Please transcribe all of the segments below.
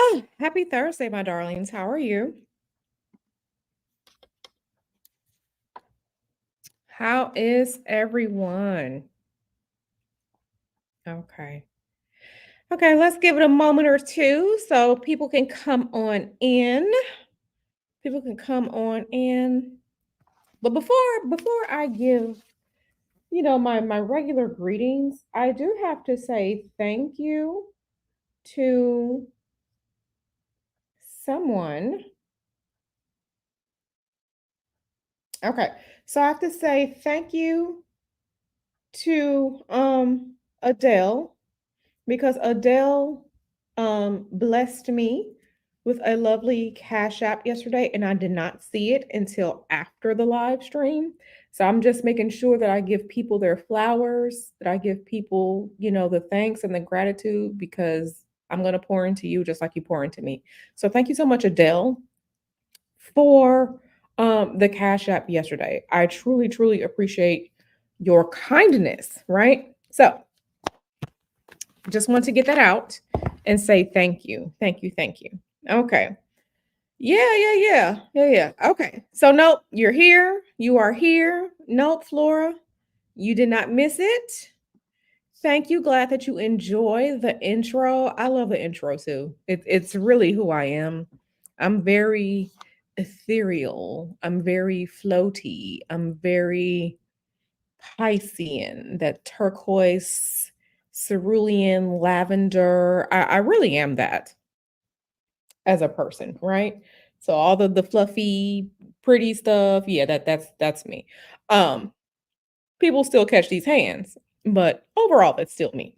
Oh, happy Thursday, my darlings. How are you? How is everyone? Okay. Okay, let's give it a moment or two so people can come on in. People can come on in. But before I give, my regular greetings, I do have to say thank you to someone. Okay. So I have to say thank you to Adele because Adele blessed me with a lovely cash app yesterday, and I did not see it until after the live stream. So I'm just making sure that I give people their flowers, that I give people, the thanks and the gratitude because I'm going to pour into you just like you pour into me. So thank you so much, Adele, for the cash app yesterday. I truly, truly appreciate your kindness, right? So just want to get that out and say thank you. Thank you. Thank you. Okay. Yeah. Okay. So nope, you're here. You are here. Nope, Flora. You did not miss it. Thank you. Glad that you enjoy the intro. I love the intro too. It's really who I am. I'm very ethereal. I'm very floaty. I'm very Piscean, that turquoise, cerulean, lavender. I really am that as a person, right? So all the fluffy, pretty stuff, yeah, that's me. Um, People still catch these hands, but overall, that's still me.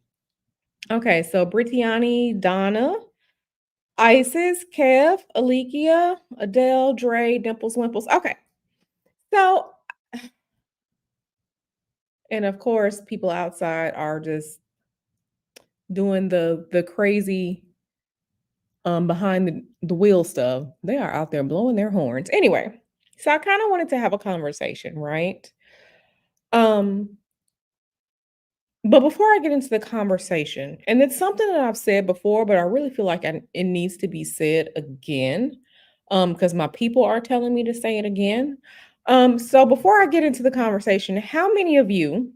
Okay, so Brittany, Donna, Isis, Kev, Alikia, Adele, Dre, Dimples, Wimples. Okay, so and of course, people outside are just doing the crazy behind the wheel stuff. They are out there blowing their horns. Anyway, so I kind of wanted to have a conversation, right? Um, but before I get into the conversation, and it's something that I've said before, but I really feel like it needs to be said again, because my people are telling me to say it again. So before I get into the conversation, how many of you,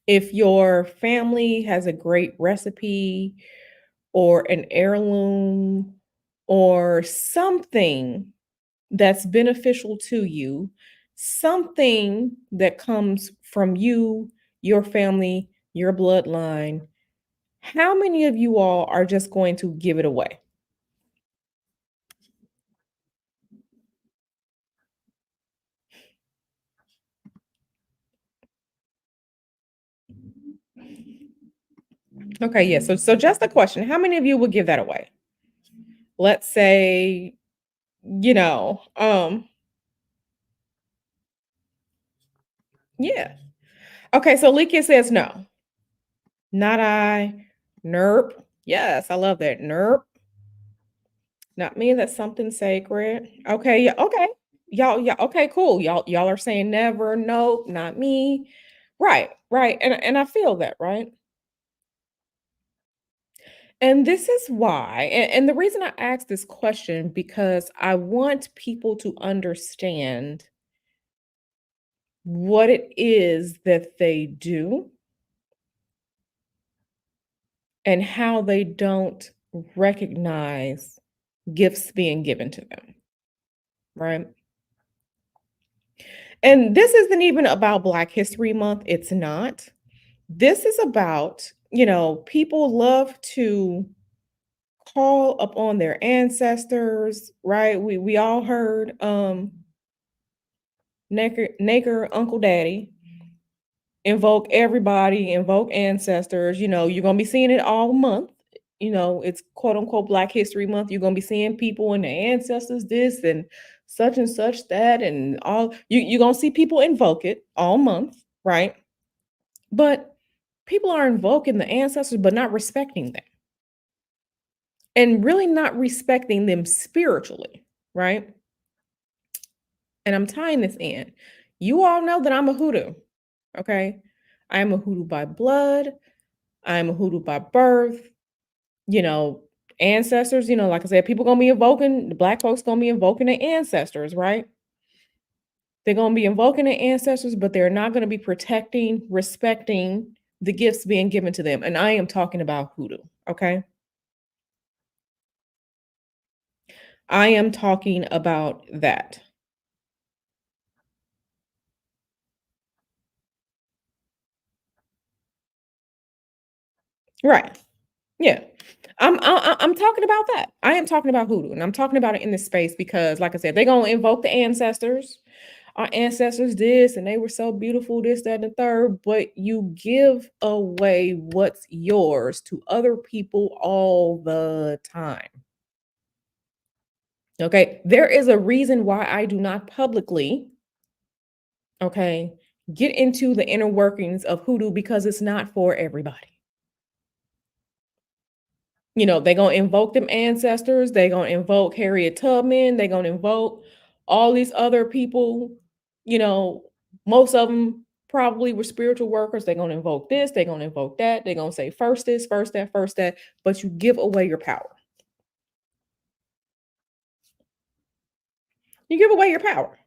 if your family has a great recipe or an heirloom or something that's beneficial to you, something that comes from you, your family, your bloodline, how many of you all are just going to give it away? Okay, yeah. So just a question. How many of you would give that away? Let's say, you know, um, yeah. Okay, so Likia says no. Not I. Nerp. Yes, I love that. Nerp. Not me. That's something sacred. Okay. Yeah. Okay. Y'all. Yeah. Okay. Cool. Y'all are saying never. Nope. Not me. Right. Right. And I feel that. Right. And this is why. And the reason I ask this question because I want people to understand what it is that they do and how they don't recognize gifts being given to them. Right. And this isn't even about Black History Month. It's not. This is about, people love to call upon their ancestors, right? We all heard Naker Uncle Daddy invoke everybody, invoke ancestors. You're gonna be seeing it all month. It's quote unquote Black History Month. You're gonna be seeing people and their ancestors this and such that and all you're gonna see people invoke it all month, right? But people are invoking the ancestors, but not respecting them and really not respecting them spiritually, right? And I'm tying this in. You all know that I'm a hoodoo, okay? I am a hoodoo by blood. I'm a hoodoo by birth. You know, Ancestors, like I said, people gonna be invoking the black folks gonna be invoking their ancestors, right? They're gonna be invoking their ancestors, but they're not gonna be protecting, respecting the gifts being given to them. And I am talking about hoodoo, okay? I am talking about that. Right. Yeah. I'm talking about that. I am talking about hoodoo, and I'm talking about it in this space because, like I said, they're gonna invoke the ancestors. Our ancestors this, and they were so beautiful, this, that, and the third. But you give away what's yours to other people all the time. Okay, there is a reason why I do not publicly, okay, get into the inner workings of hoodoo because it's not for everybody. They're gonna invoke them ancestors, they're gonna invoke Harriet Tubman, they're gonna invoke all these other people, you know, most of them probably were spiritual workers. They're gonna invoke this, they're gonna invoke that, they're gonna say first this, first that, but you give away your power. You give away your power.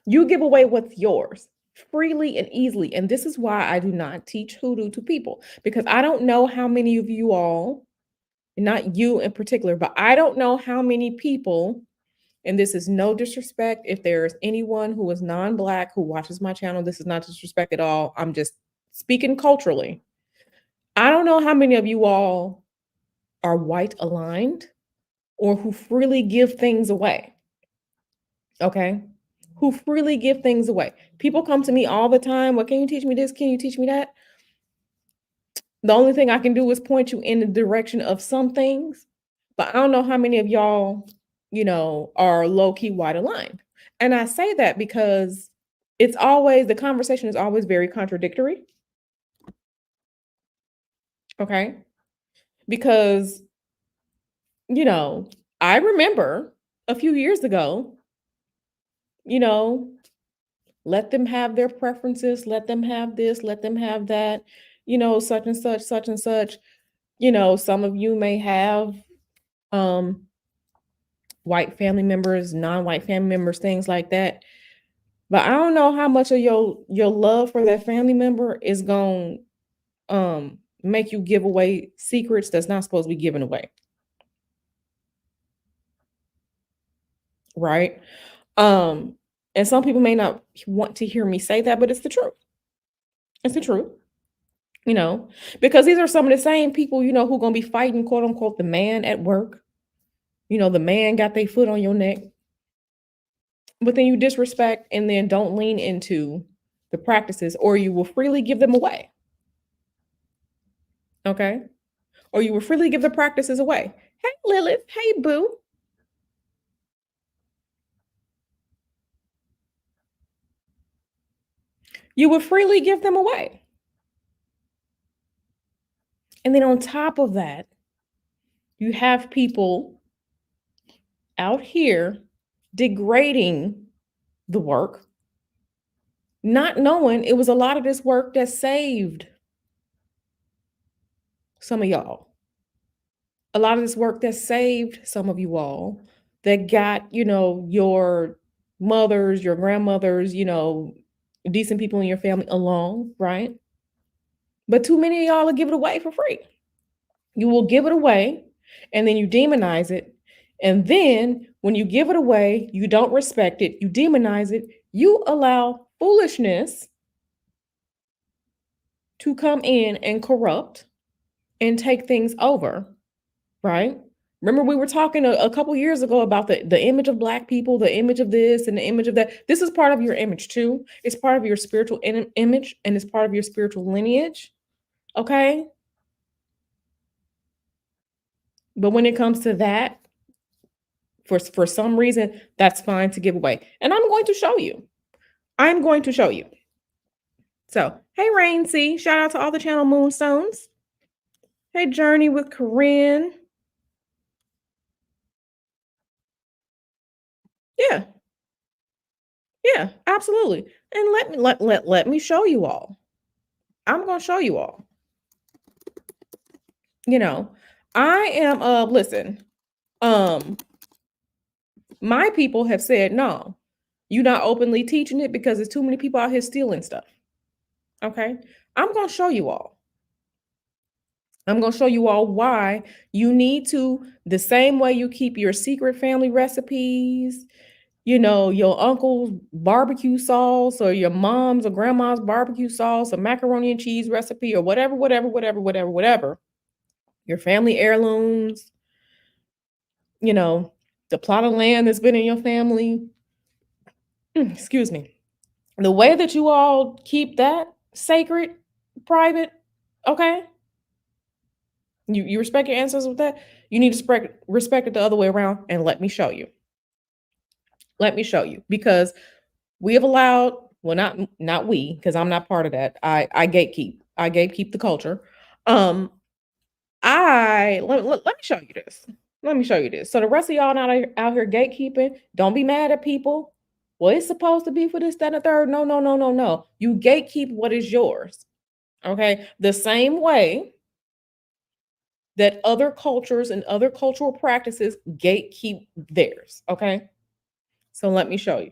You give away what's yours freely and easily. And this is why I do not teach hoodoo to people because I don't know how many of you all, not you in particular, but I don't know how many people. And this is no disrespect. If there's anyone who is non-Black who watches my channel, this is not disrespect at all. I'm just speaking culturally. I don't know how many of you all are white aligned or who freely give things away. Okay. Who freely give things away. People come to me all the time. Well, can you teach me this? Can you teach me that? The only thing I can do is point you in the direction of some things, but I don't know how many of y'all, are low key white aligned. And I say that because the conversation is always very contradictory. Okay. Because, you know, I remember a few years ago, you know, let them have their preferences, let them have this, let them have that, such and such, such and such. Some of you may have um white family members, non-white family members, things like that. But I don't know how much of your love for that family member is going to make you give away secrets that's not supposed to be given away, right? Um and some people may not want to hear me say that, but it's the truth. It's the truth, you know, because these are some of the same people, who going to be fighting quote unquote the man at work. The man got their foot on your neck, but then you disrespect and then don't lean into the practices or you will freely give them away. Okay? Or you will freely give the practices away. Hey Lilith, hey boo. You will freely give them away. And then on top of that, you have people out here degrading the work, not knowing it was a lot of this work that saved some of y'all. A lot of this work that saved some of you all that got, your mothers, your grandmothers, decent people in your family along, right? But too many of y'all will give it away for free. You will give it away and then you demonize it. And then when you give it away, you don't respect it, you demonize it, you allow foolishness to come in and corrupt and take things over, right? Remember, we were talking a couple years ago about the image of Black people, the image of this and the image of that. This is part of your image too. It's part of your spiritual image and it's part of your spiritual lineage. Okay. But when it comes to that, for some reason, that's fine to give away. And I'm going to show you. I'm going to show you. So, hey, Rain C. Shout out to all the channel Moonstones. Hey, Journey with Corinne. Yeah. Yeah, absolutely. And let me show you all. I'm going to show you all. You know, I am listen, um, my people have said, no, you're not openly teaching it because there's too many people out here stealing stuff. Okay. I'm gonna show you all. I'm gonna show you all why you need to, the same way you keep your secret family recipes, your uncle's barbecue sauce or your mom's or grandma's barbecue sauce, or macaroni and cheese recipe, or whatever, whatever, your family heirlooms, you know, the plot of land that's been in your family. Excuse me. The way that you all keep that sacred, private, okay? You respect your ancestors with that. You need to respect it the other way around, and let me show you. Let me show you, because we have allowed, well, not we, because I'm not part of that. I gatekeep. I gatekeep the culture. Um, let me show you this. Let me show you this. So the rest of y'all not out here gatekeeping, don't be mad at people. Well, it's supposed to be for this, that, and the third. No, no, no, no, no. You gatekeep what is yours. Okay. The same way that other cultures and other cultural practices gatekeep theirs. Okay. So let me show you.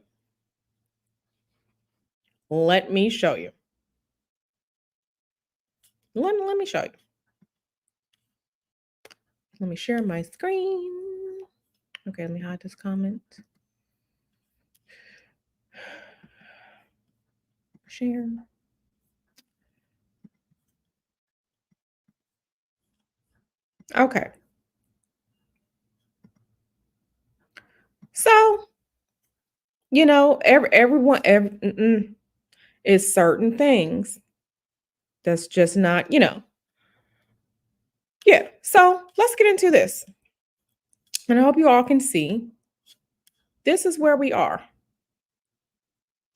Let me show you. Let me show you. Let me share my screen. Okay, let me hide this comment. Share. Okay. So, everyone is certain things that's just not, yeah. So let's get into this. And I hope you all can see this is where we are.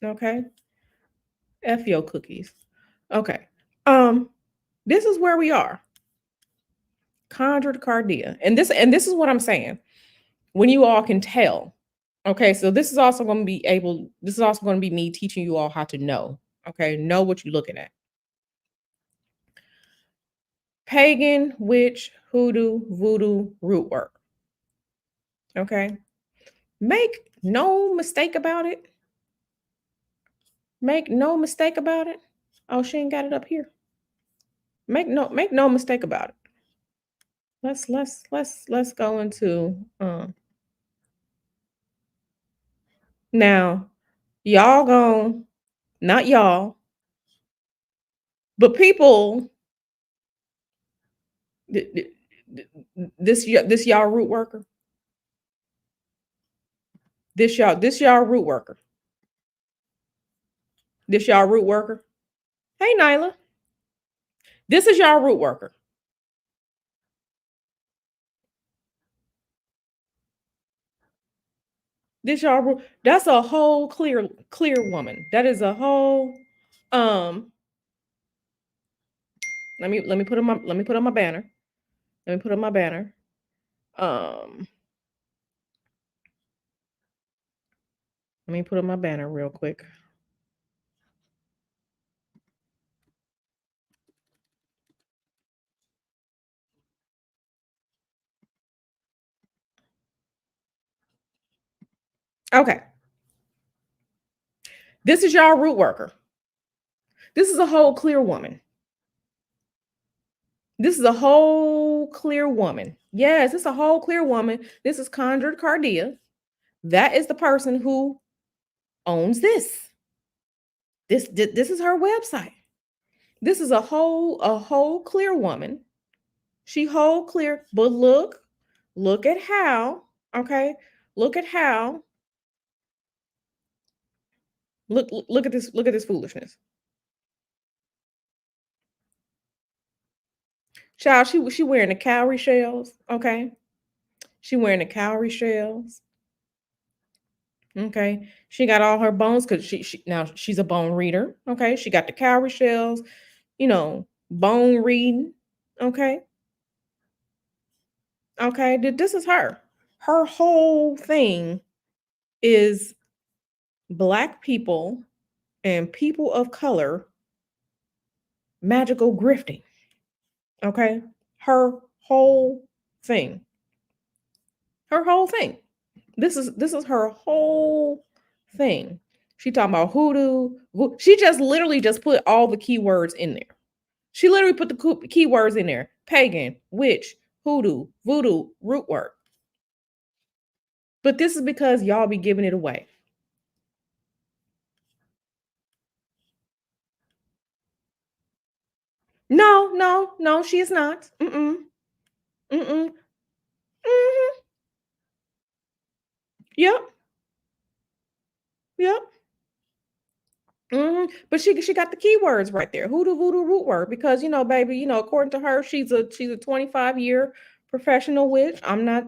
Okay. F your cookies. Okay. This is where we are. Conjured cardia. And this is what I'm saying. When you all can tell. Okay, so this is also going to be me teaching you all how to know. Okay, know what you're looking at. Pagan, witch, hoodoo, voodoo, root work. Okay. Make no mistake about it. Make no mistake about it. Oh, she ain't got it up here. Make no mistake about it. Let's go into now. Y'all gon' Not y'all, but people, this y'all root worker. This y'all root worker. This y'all root worker. Hey Nyla. This is y'all root worker. This y'all root. That's a whole clear woman. That is a whole um let me put on my banner. Let me put on my banner. Um Let me put on my banner real quick. Okay. This is y'all root worker. This is a whole clear woman. This is a whole clear woman. Yes, it's a whole clear woman. This is conjured cardia. That is the person who owns this. This is her website. This is a whole clear woman. She whole clear, but look at how, okay? Look at how, look at this foolishness. Child, she wearing the cowrie shells, okay? She wearing the cowrie shells. Okay. She got all her bones because she now she's a bone reader. Okay. She got the cowrie shells, bone reading. Okay. Okay. This is her. Her whole thing is Black people and people of color magical grifting. Okay. Her whole thing. Her whole thing. This is her whole thing. She talking about hoodoo. She just literally just put all the keywords in there. She literally put the keywords in there: pagan, witch, hoodoo, voodoo, root work. But this is because y'all be giving it away. No, no, no, she is not. Mm-mm. Mm-mm. Mm-hmm. Yep. Yep. But she got the keywords right there. Hoodoo, voodoo, root word. Because baby, according to her, she's a 25-year professional witch. I'm not,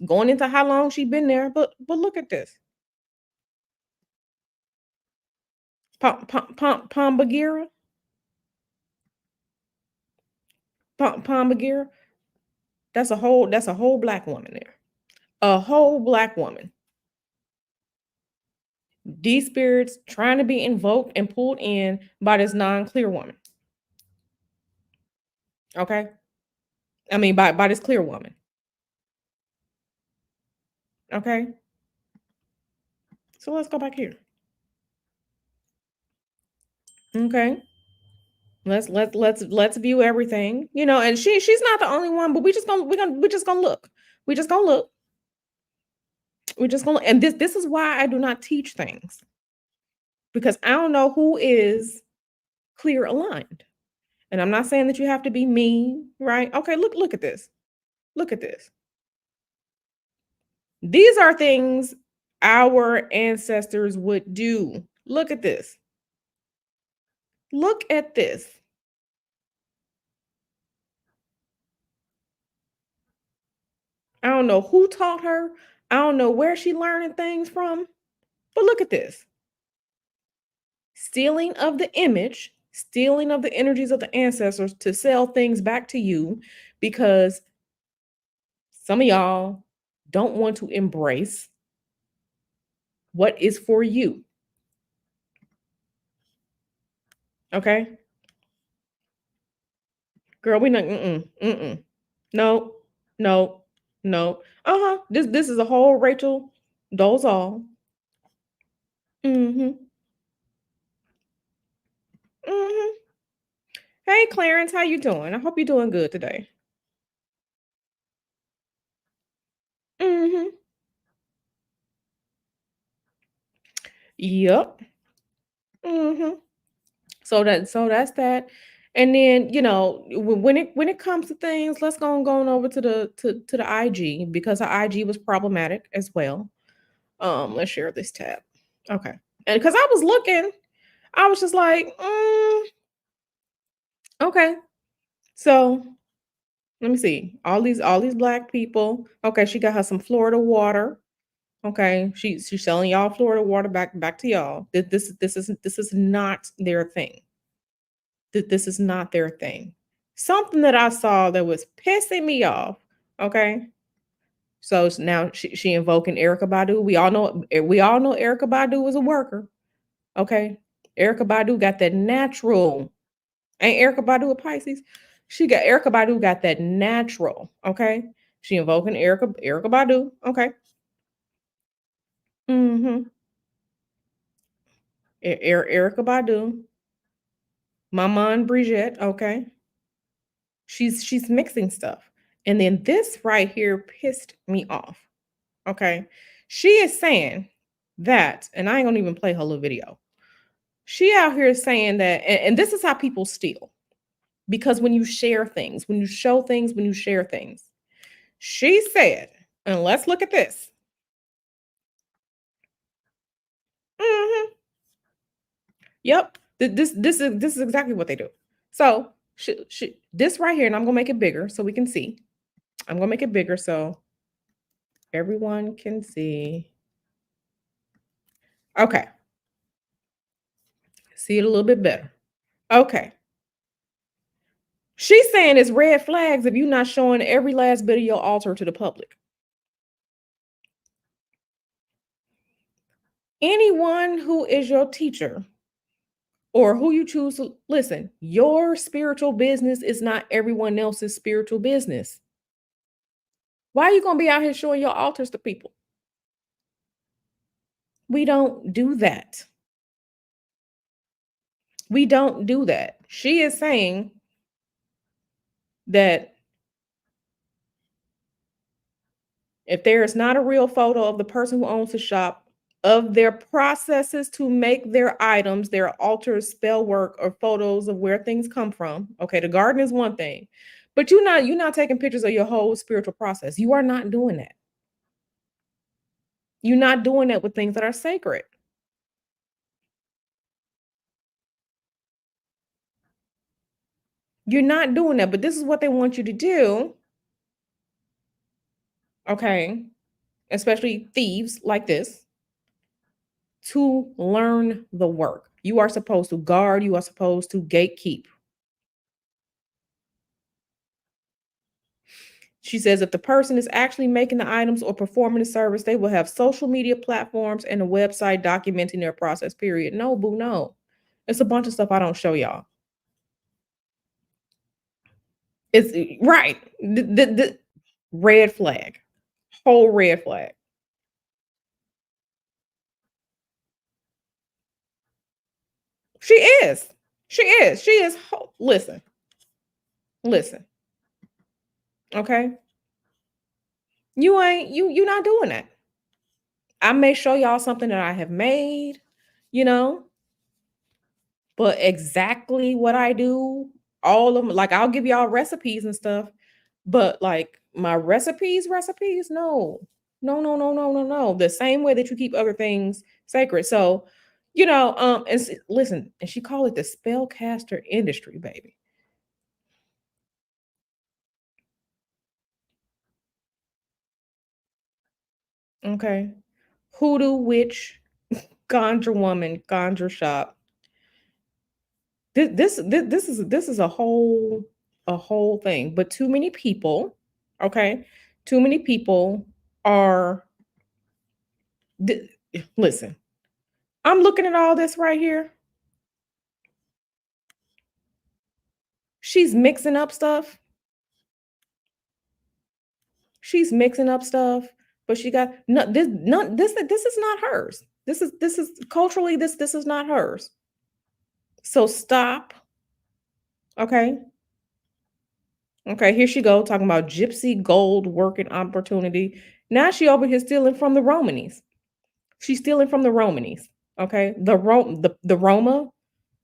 going into how long she been there. But look at this. Pombagira. Pombagira. That's a whole black woman there. A whole black woman. These spirits trying to be invoked and pulled in by this non-clear woman. Okay. I mean by this clear woman. Okay. So let's go back here. Okay. Let's view everything. And she's not the only one, but we just gonna look. We just gonna look. We just gonna and this is why I do not teach things. Because I don't know who is clear aligned. And I'm not saying that you have to be mean, right? Okay, look at this. Look at this. These are things our ancestors would do. Look at this. Look at this. I don't know who taught her. I don't know where she learning things from. But look at this. Stealing of the image, stealing of the energies of the ancestors to sell things back to you because some of y'all don't want to embrace what is for you. Okay? Girl, we not mm-mm. No, no, no. Uh-huh. This is a whole Rachel Dolezal. Mm-hmm. Mm-hmm. Hey Clarence, how you doing? I hope you're doing good today. Mm-hmm. Yep. Mm-hmm. So that's that. And then, when it comes to things, let's go on over to the IG because the IG was problematic as well. Let's share this tab. Okay. And because I was looking, I was just like, okay. So let me see. All these black people. Okay, she got her some Florida water. Okay. She's selling y'all Florida water back to y'all. This is not their thing. This is not their thing. Something that I saw that was pissing me off. Okay. So now she invoking Erica Badu. We all know Erica Badu is a worker. Okay. Erica Badu got that natural. Ain't Erica Badu a Pisces? Erica Badu got that natural. Okay. She invoking Erica Badu. Okay. Mm-hmm. Erica Badu. Maman Brigitte. Okay. She's mixing stuff. And then this right here pissed me off. Okay. She is saying that, and I ain't gonna even play her little video. She out here saying that, and this is how people steal. Because when you share things, when you show things, when you share things, she said, and let's look at this. Mhm. Yep. This is exactly what they do. So this right here, and I'm gonna make it bigger so we can see. I'm gonna make it bigger so everyone can see. Okay. See it a little bit better. Okay. She's saying it's red flags if you're not showing every last bit of your altar to the public. Anyone who is your teacher or who you choose to listen, your spiritual business is not everyone else's spiritual business. Why are you gonna be out here showing your altars to people? We don't do that. We don't do that. She is saying that if there is not a real photo of the person who owns the shop, of their processes to make their items, their altars, spell work, or photos of where things come from. Okay, the garden is one thing, but you're not taking pictures of your whole spiritual process. You are not doing that. You're not doing that with things that are sacred. You're not doing that, but this is what they want you to do. Okay, especially thieves like this, to learn the work. You are supposed to guard, you are supposed to gatekeep. She says if the person is actually making the items or performing the service, they will have social media platforms and a website documenting their process, period. No, boo, no. It's a bunch of stuff I don't show y'all. It's right. The red flag, whole red flag. She is. She is. She is. Listen, listen. Okay. You not doing that. I may show y'all something that I have made, you know, but exactly what I do, all of them, like I'll give y'all recipes and stuff, but like my recipes, no. No, no, no, no, no, no. The same way that you keep other things sacred. So, listen, and she called it the spellcaster industry, baby. Okay. Hoodoo witch, conjure woman, conjure shop. This is a whole thing, but too many people, okay? Too many people are th- listen. I'm looking at all this right here. She's mixing up stuff. She's mixing up stuff, but she got no this none this is not hers. This is culturally this is not hers. So stop, okay? Okay, here she go talking about gypsy gold working opportunity. Now she over here stealing from the Romanies. She's stealing from the Romanies. Okay. The Roma,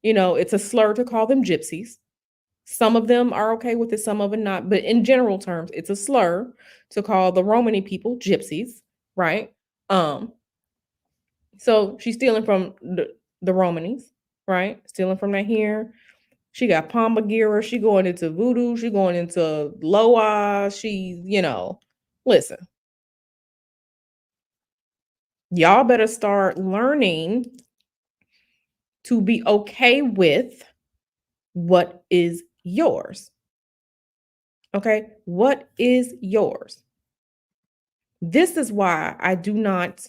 it's a slur to call them gypsies. Some of them are okay with it, some of them not. But in general terms, it's a slur to call the Romani people gypsies, right? Um, so she's stealing from the Romanis, right? Stealing from that here. She got Palmagira, she going into voodoo, she going into Loa, listen, y'all better start learning to be okay with what is yours. Okay? What is yours? This is why I do not,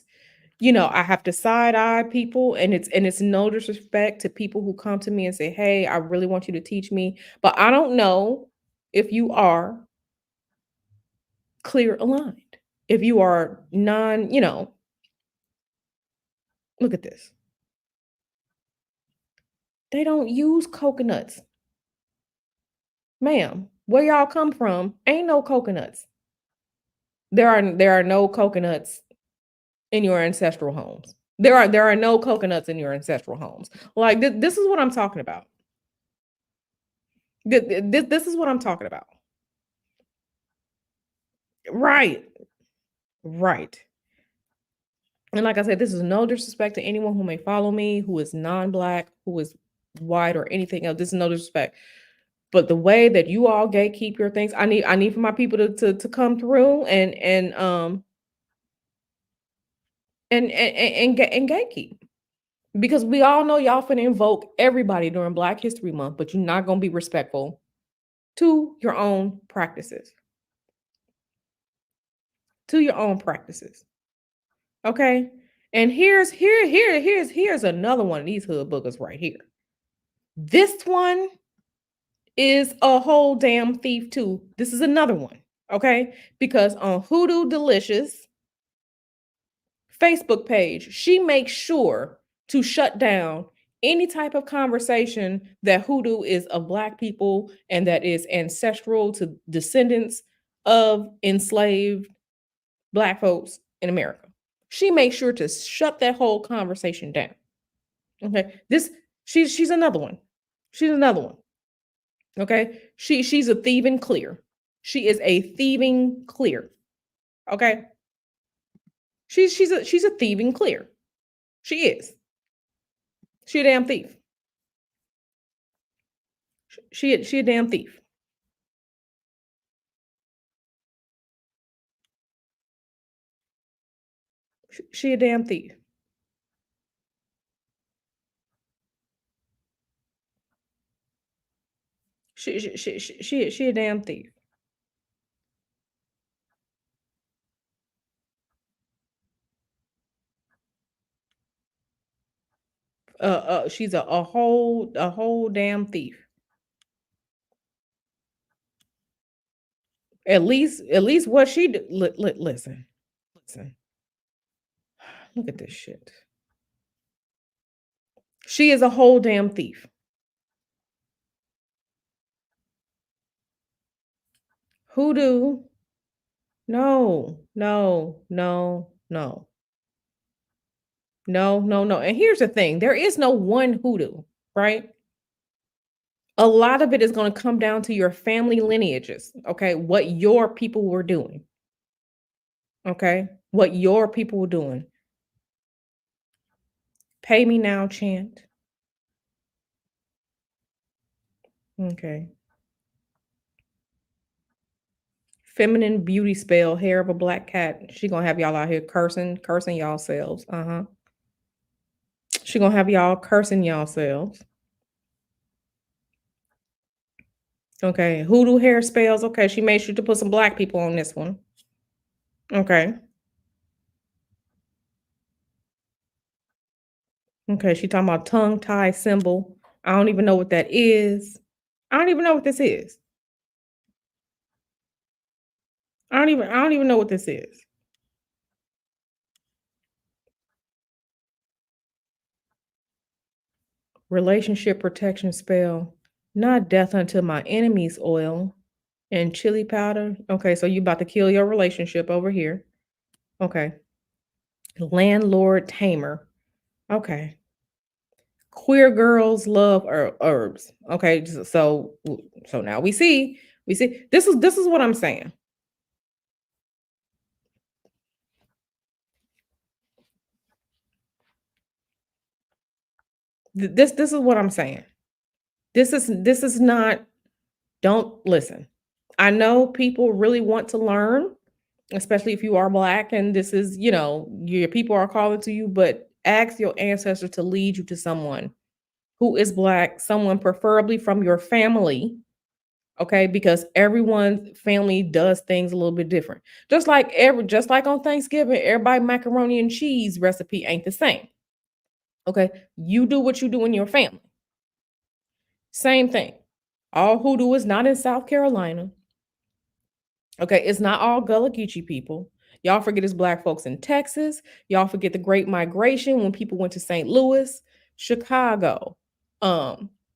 I have to side eye people, and it's no disrespect to people who come to me and say, "Hey, I really want you to teach me." But I don't know if you are clear aligned. If you are look at this. They don't use coconuts. Ma'am, where y'all come from, ain't no coconuts. There are no coconuts in your ancestral homes. There are no coconuts in your ancestral homes. Like this is what I'm talking about. This is what I'm talking about. Right. Right. And like I said, this is no disrespect to anyone who may follow me, who is non-black, who is white or anything else. This is no disrespect. But the way that you all gatekeep your things, I need for my people to come through and gatekeep. Because we all know y'all finna invoke everybody during Black History Month, but you're not gonna be respectful to your own practices. To your own practices. Okay? And here's another one of these hood boogers right here. This one is a whole damn thief too. This is another one. Okay? Because on Hoodoo Delicious Facebook page, she makes sure to shut down any type of conversation that hoodoo is of black people and that is ancestral to descendants of enslaved black folks in America. She makes sure to shut that whole conversation down. Okay. This she's another one. She's another one. Okay. She's a thieving clear. She is a thieving clear. Okay. She's a thieving clear. She is. She a damn thief. She a damn thief. She a damn thief. She a damn thief. She's a whole damn thief. At least what she do, listen. Look at this shit. She is a whole damn thief. Hoodoo. No, no, no, no, no, no, no. And here's the thing: there is no one hoodoo, right? A lot of it is going to come down to your family lineages, okay? What your people were doing, okay? What your people were doing. Pay me now, chant. Okay. Feminine beauty spell, hair of a black cat. She gonna have y'all out here cursing y'all selves. Uh-huh. She gonna have y'all cursing y'all selves. Okay. Hoodoo hair spells. Okay. She made sure to put some black people on this one. Okay. Okay. She talking about tongue tie symbol. I don't even know what that is. I don't even know what this is. I don't even know what this is. Relationship protection spell. Not death unto my enemies oil and chili powder. Okay, so you about to kill your relationship over here. Okay. Landlord tamer. Okay. Queer girls love herbs. Okay, so now we see this is what I'm saying. This is what I'm saying. This is not. Don't listen. I know people really want to learn, especially if you are black and this is, your people are calling to you, but ask your ancestors to lead you to someone who is black, someone preferably from your family, okay? Because everyone's family does things a little bit different. Just like on Thanksgiving, everybody macaroni and cheese recipe ain't the same. Okay? You do what you do in your family. Same thing. All hoodoo is not in South Carolina. Okay, it's not all Gullah Geechee people. Y'all forget it's black folks in Texas. Y'all forget the Great Migration when people went to St. Louis, Chicago,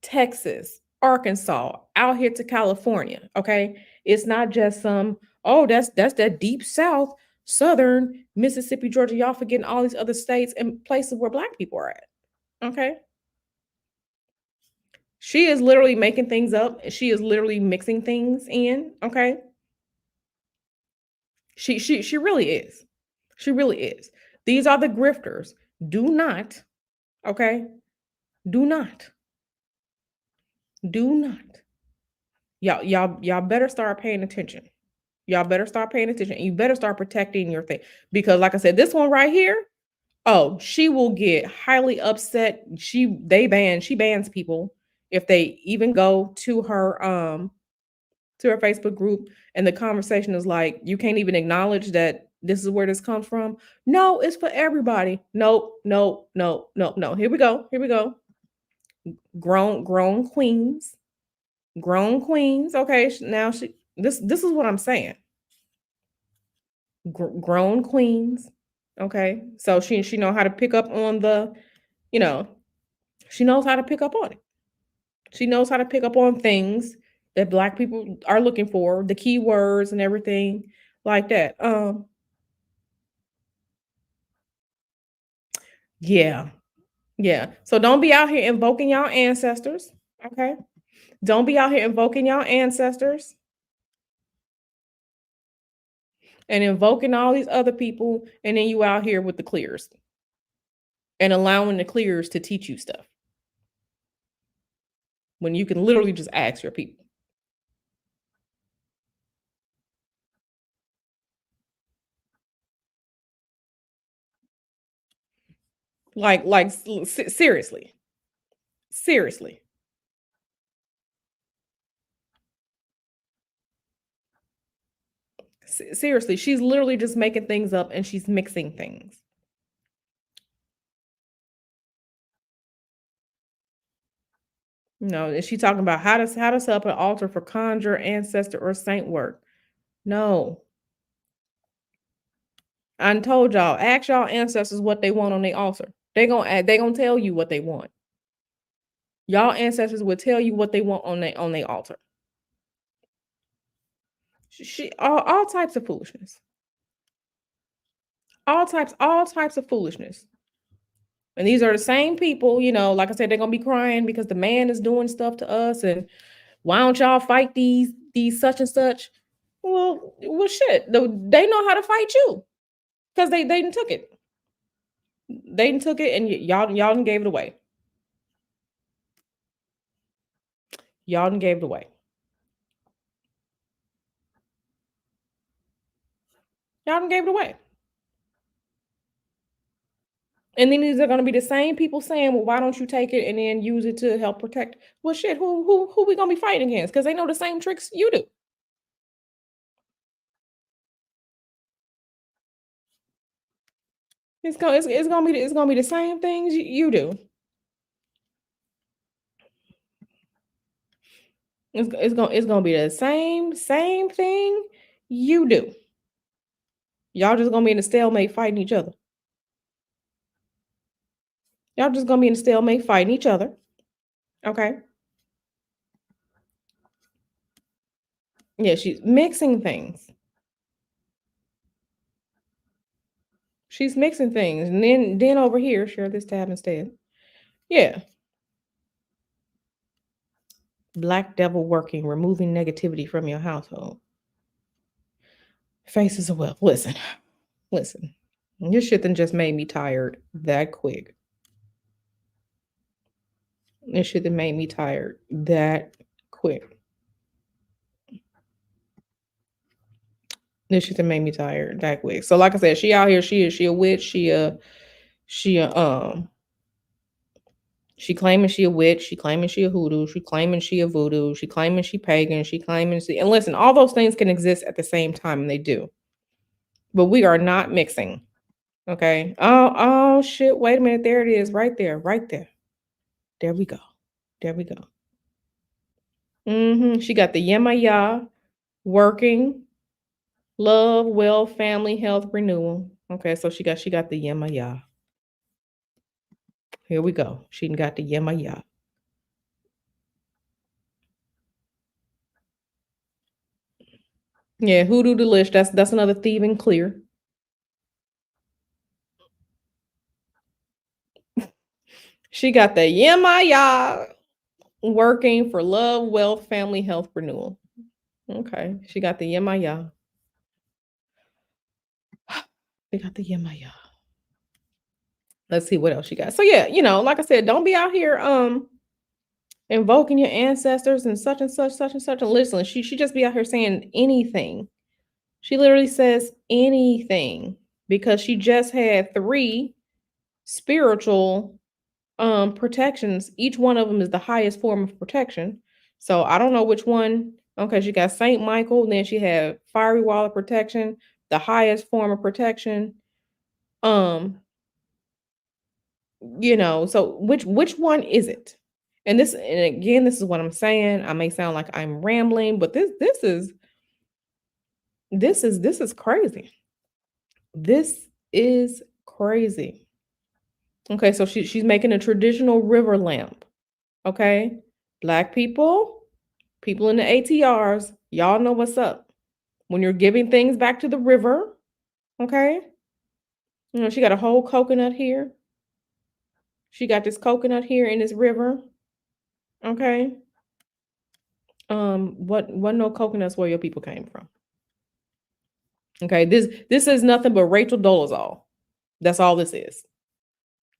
Texas, Arkansas, out here to California. Okay, it's not just some. Oh, that's that deep South, Southern Mississippi, Georgia. Y'all forgetting all these other states and places where black people are at. Okay, she is literally making things up. She is literally mixing things in. Okay, she really is. She really is. These are the grifters. Do not, okay? Do not, do not. Y'all better start paying attention. Y'all better start paying attention. You better start protecting your thing. Because like I said, this one right here, oh, she will get highly upset. She bans people if they even go to her Facebook group and the conversation is like, you can't even acknowledge that this is where this comes from. No, it's for everybody. Nope, nope, nope, nope, no. Here we go. Here we go. Grown queens. Grown queens. Okay, now this is what I'm saying. grown queens. Okay, so she know how to pick up on the, you know, she knows how to pick up on it. She knows how to pick up on things that black people are looking for, the keywords and everything like that. Yeah, yeah. So don't be out here invoking y'all ancestors. Okay. Don't be out here invoking y'all ancestors and invoking all these other people, and then you out here with the clears and allowing the clears to teach you stuff when you can literally just ask your people. Seriously, seriously, seriously. She's literally just making things up and she's mixing things. No, is she talking about how to set up an altar for conjure, ancestor, or saint work? No. I done told y'all, ask y'all ancestors what they want on their altar. They gonna tell you what they want. Y'all ancestors will tell you what they want on their altar. All types of foolishness. All types of foolishness. And these are the same people, like I said, they're gonna be crying because the man is doing stuff to us, and why don't y'all fight these such and such? Well, shit. They know how to fight you because they done took it. They done took it, and y'all done gave it away. Y'all done gave it away. Y'all done gave it away. And then these are gonna be the same people saying, "Well, why don't you take it and then use it to help protect?" Well, shit. Who we gonna be fighting against? Because they know the same tricks you do. It's gonna be the same things you do. It's gonna be the same thing you do. Y'all just gonna be in a stalemate fighting each other. Y'all just gonna be in a stalemate fighting each other. Okay. Yeah, she's mixing things. She's mixing things. And then over here, share this tab instead. Yeah. Black devil working, removing negativity from your household. Faces of wealth. Listen. This shit then just made me tired that quick. This shit that made me tired that quick. This shit that made me tired that quick. So like I said, she out here, she a witch, she claiming she a witch, she claiming she a hoodoo, she claiming she a voodoo, she claiming she pagan, she claiming she, and listen, all those things can exist at the same time, and they do. But we are not mixing. Okay. Oh shit. Wait a minute. There it is. Right there. Right there. There we go. There we go. She got the Yemaya working, love, wealth, family, health, renewal. Okay, so she got the Yemaya. Here we go. She got the Yemaya. Yeah, hoodoo delish. That's another thieving clear. She got the Yemaya working for love, wealth, family, health, renewal. Okay, she got the Yemaya. She got the Yemaya. Let's see what else she got. So yeah, like I said, don't be out here invoking your ancestors and such and such, such and such. And listen, she just be out here saying anything. She literally says anything because she just had three spiritual protections. Each one of them is the highest form of protection. So I don't know which one. Okay, she got Saint Michael, then she had fiery wall of protection, the highest form of protection. Um, so which one is it? And again, this is what I'm saying. I may sound like I'm rambling, but this is crazy. This is crazy. Okay, so she's making a traditional river lamp. Okay. Black people, people in the ATRs, y'all know what's up. When you're giving things back to the river, okay? She got a whole coconut here. She got this coconut here in this river, okay? What no coconuts where your people came from. Okay, this is nothing but Rachel Dolezal. That's all this is.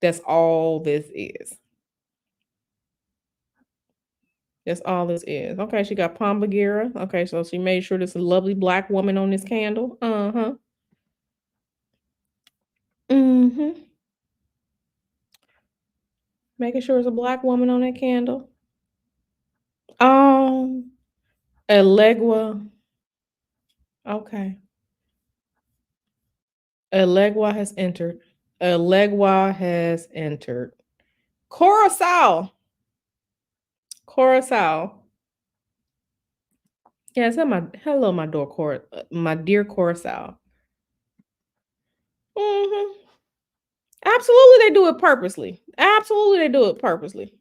That's all this is. That's all this is. Okay, she got Palm Bagheera. Okay, so she made sure there's a lovely black woman on this candle. Uh-huh. Mm-hmm. Making sure it's a black woman on that candle. Um, Elegua. Okay. Elegua has entered. Elegua has entered. Coruscant. Coruscant. Yes, hello, my my dear Coruscant. Hmm. Absolutely, they do it purposely. Absolutely, they do it purposely.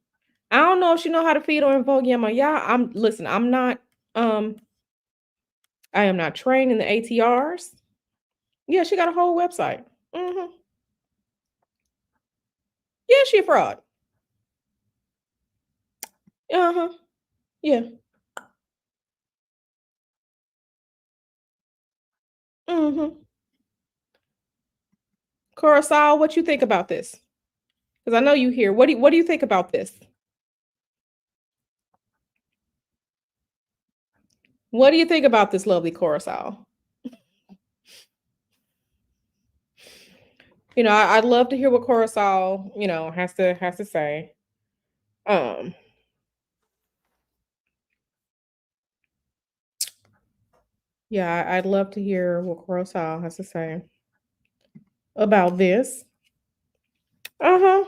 I don't know if she know how to feed or invoke Yama. Yeah, listen, um I am not trained in the ATRs. Yeah, she got a whole website. Hmm. Yeah, she a fraud. Uh-huh. Yeah. Hmm. Coruscant, what you think about this? Because I know you here. What do you think about this? What do you think about this lovely Coruscant? I'd love to hear what Coruscant, has to say. Um, yeah, I'd love to hear what Coruscant has to say about this. Uh-huh.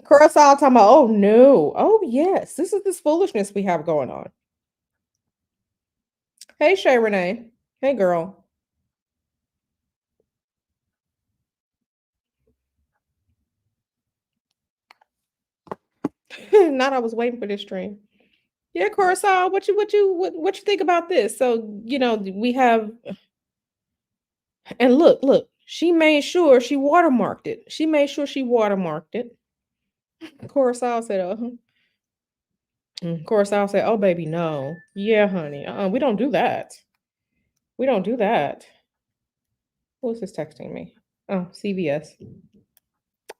Coruscant talking about, oh no. Oh yes, this is this foolishness we have going on. Hey Shay Renee. Hey girl. Not I was waiting for this stream. Yeah, Coruscant, what you think about this? So, we have and look, she made sure she watermarked it. She made sure she watermarked it. Coruscant said, Coruscant said, oh baby, no. Yeah, honey. We don't do that. We don't do that. Who's this texting me? Oh, CVS.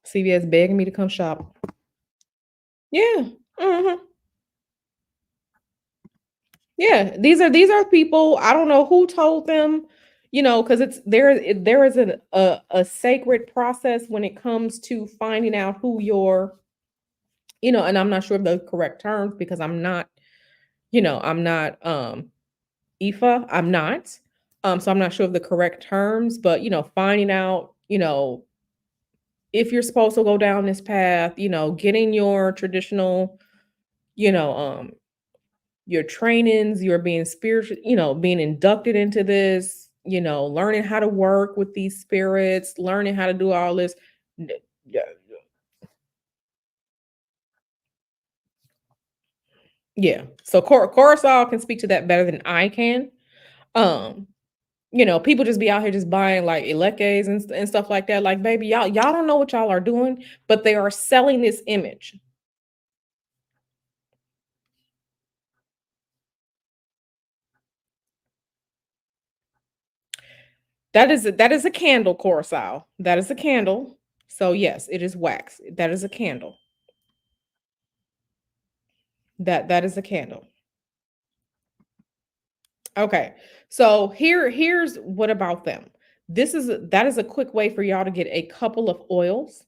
CVS begging me to come shop. Yeah. Hmm. Yeah. These are people. I don't know who told them, because there is a sacred process when it comes to finding out who your, and I'm not sure of the correct terms because I'm not IFA. I'm not. So I'm not sure of the correct terms, but finding out, if you're supposed to go down this path, getting your traditional, you know, um, your trainings, you're being spiritual, being inducted into this, learning how to work with these spirits, learning how to do all this. Yeah, yeah. So Coruscant can speak to that better than I can. Um, people just be out here just buying like elekes and stuff like that. Like, baby, y'all don't know what y'all are doing, but they are selling this image. That is a candle, Coruscant. That is a candle. So yes, it is wax. That is a candle. That is a candle. Okay. So here's what about them. That is a quick way for y'all to get a couple of oils.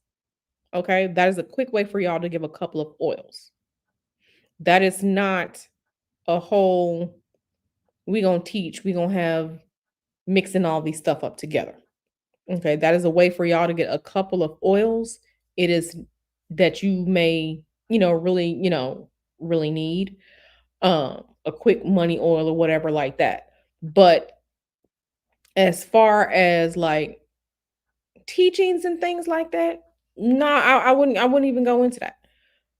Okay? That is a quick way for y'all to give a couple of oils. That is not a whole we going to teach, we going to have mixing all these stuff up together. Okay? That is a way for y'all to get a couple of oils. It is that you may, really need a quick money oil or whatever like that. But As far as like teachings and things like that, no, I wouldn't even go into that.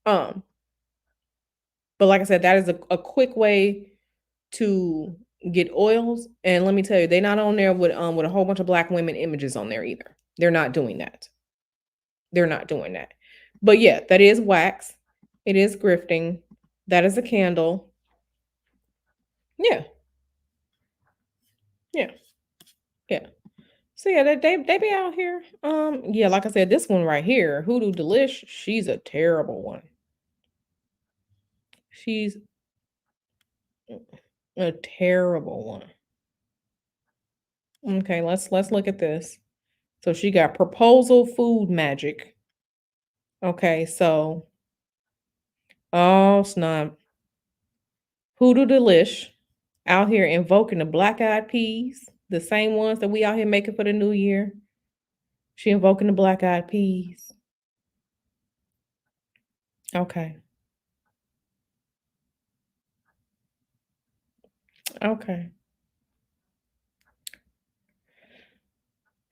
Um, but like I said, that is a quick way to get oils. And let me tell you, they're not on there with a whole bunch of black women images on there either. They're not doing that. They're not doing that. But yeah, that is wax. It is grifting. That is a candle. Yeah, yeah, yeah. So yeah, they be out here. Yeah, like I said, this one right here, Hoodoo Delish, she's a terrible one. She's a terrible one. Okay, let's look at this. So she got proposal food magic. Okay, so oh snap. Hoodoo Delish out here invoking the black eyed peas, the same ones that we out here making for the new year. She invoking the black eyed peas. Okay. Okay.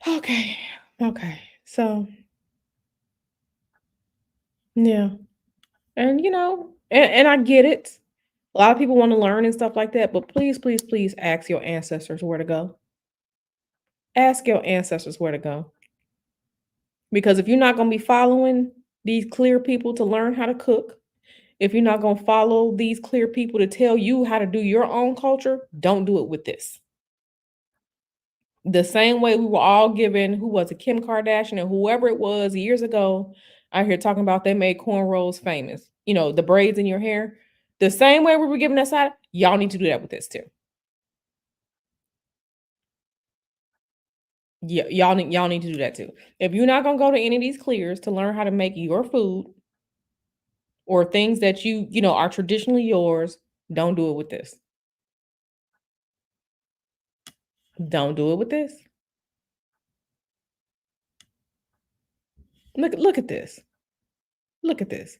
Okay. Okay. So yeah. And and I get it. A lot of people want to learn and stuff like that, but please, please, please ask your ancestors where to go. Ask your ancestors where to go. Because if you're not going to be following these clear people to learn how to cook, if you're not going to follow these clear people to tell you how to do your own culture, don't do it with this. The same way we were all given, who was it, Kim Kardashian and whoever it was years ago, out here talking about they made cornrows famous. The braids in your hair. The same way we were giving that side, y'all need to do that with this too. Yeah, y'all need to do that too. If you're not gonna go to any of these clears to learn how to make your food or things that are traditionally yours, don't do it with this. Don't do it with this. Look at this. Look at this.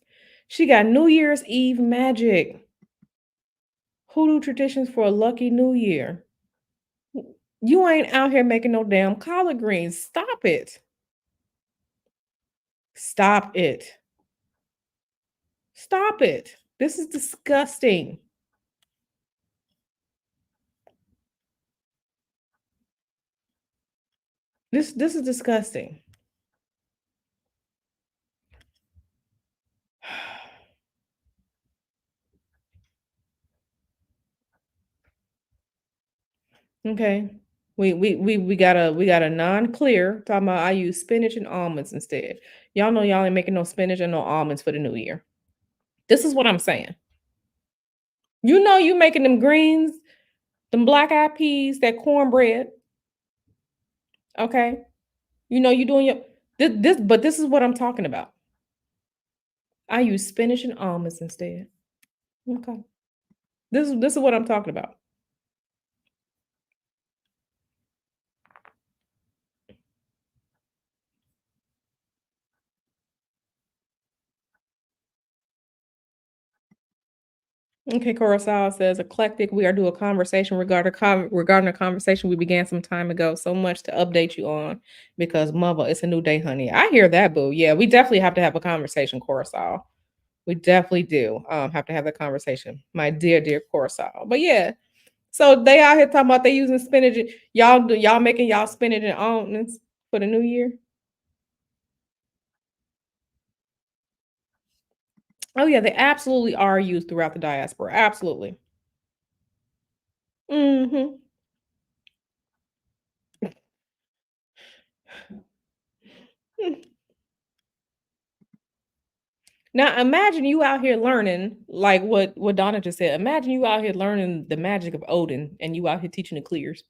She got New Year's Eve magic. Hoodoo traditions for a lucky new year. You ain't out here making no damn collard greens. Stop it. Stop it. Stop it. This is disgusting. This is disgusting. Okay. We got a non-clear talking about I use spinach and almonds instead. Y'all know y'all ain't making no spinach and no almonds for the new year. This is what I'm saying. You know you making them greens, them black eyed peas, that cornbread. Okay. You know you doing your this is what I'm talking about. I use spinach and almonds instead. Okay. This is what I'm talking about. Okay, Coruscant says eclectic. We are doing a conversation regarding a conversation we began some time ago. So much to update you on because mother, it's a new day, honey. I hear that, boo. Yeah, we definitely have to have a conversation, Coruscant. We definitely do have to have the conversation, my dear, dear Coruscant. But yeah, so they out here talking about they using spinach. Y'all making y'all spinach and almonds for the new year. Oh yeah, they absolutely are used throughout the diaspora. Absolutely. Hmm. Now imagine you out here learning, like what Donna just said. Imagine you out here learning the magic of Odin and you out here teaching the clears.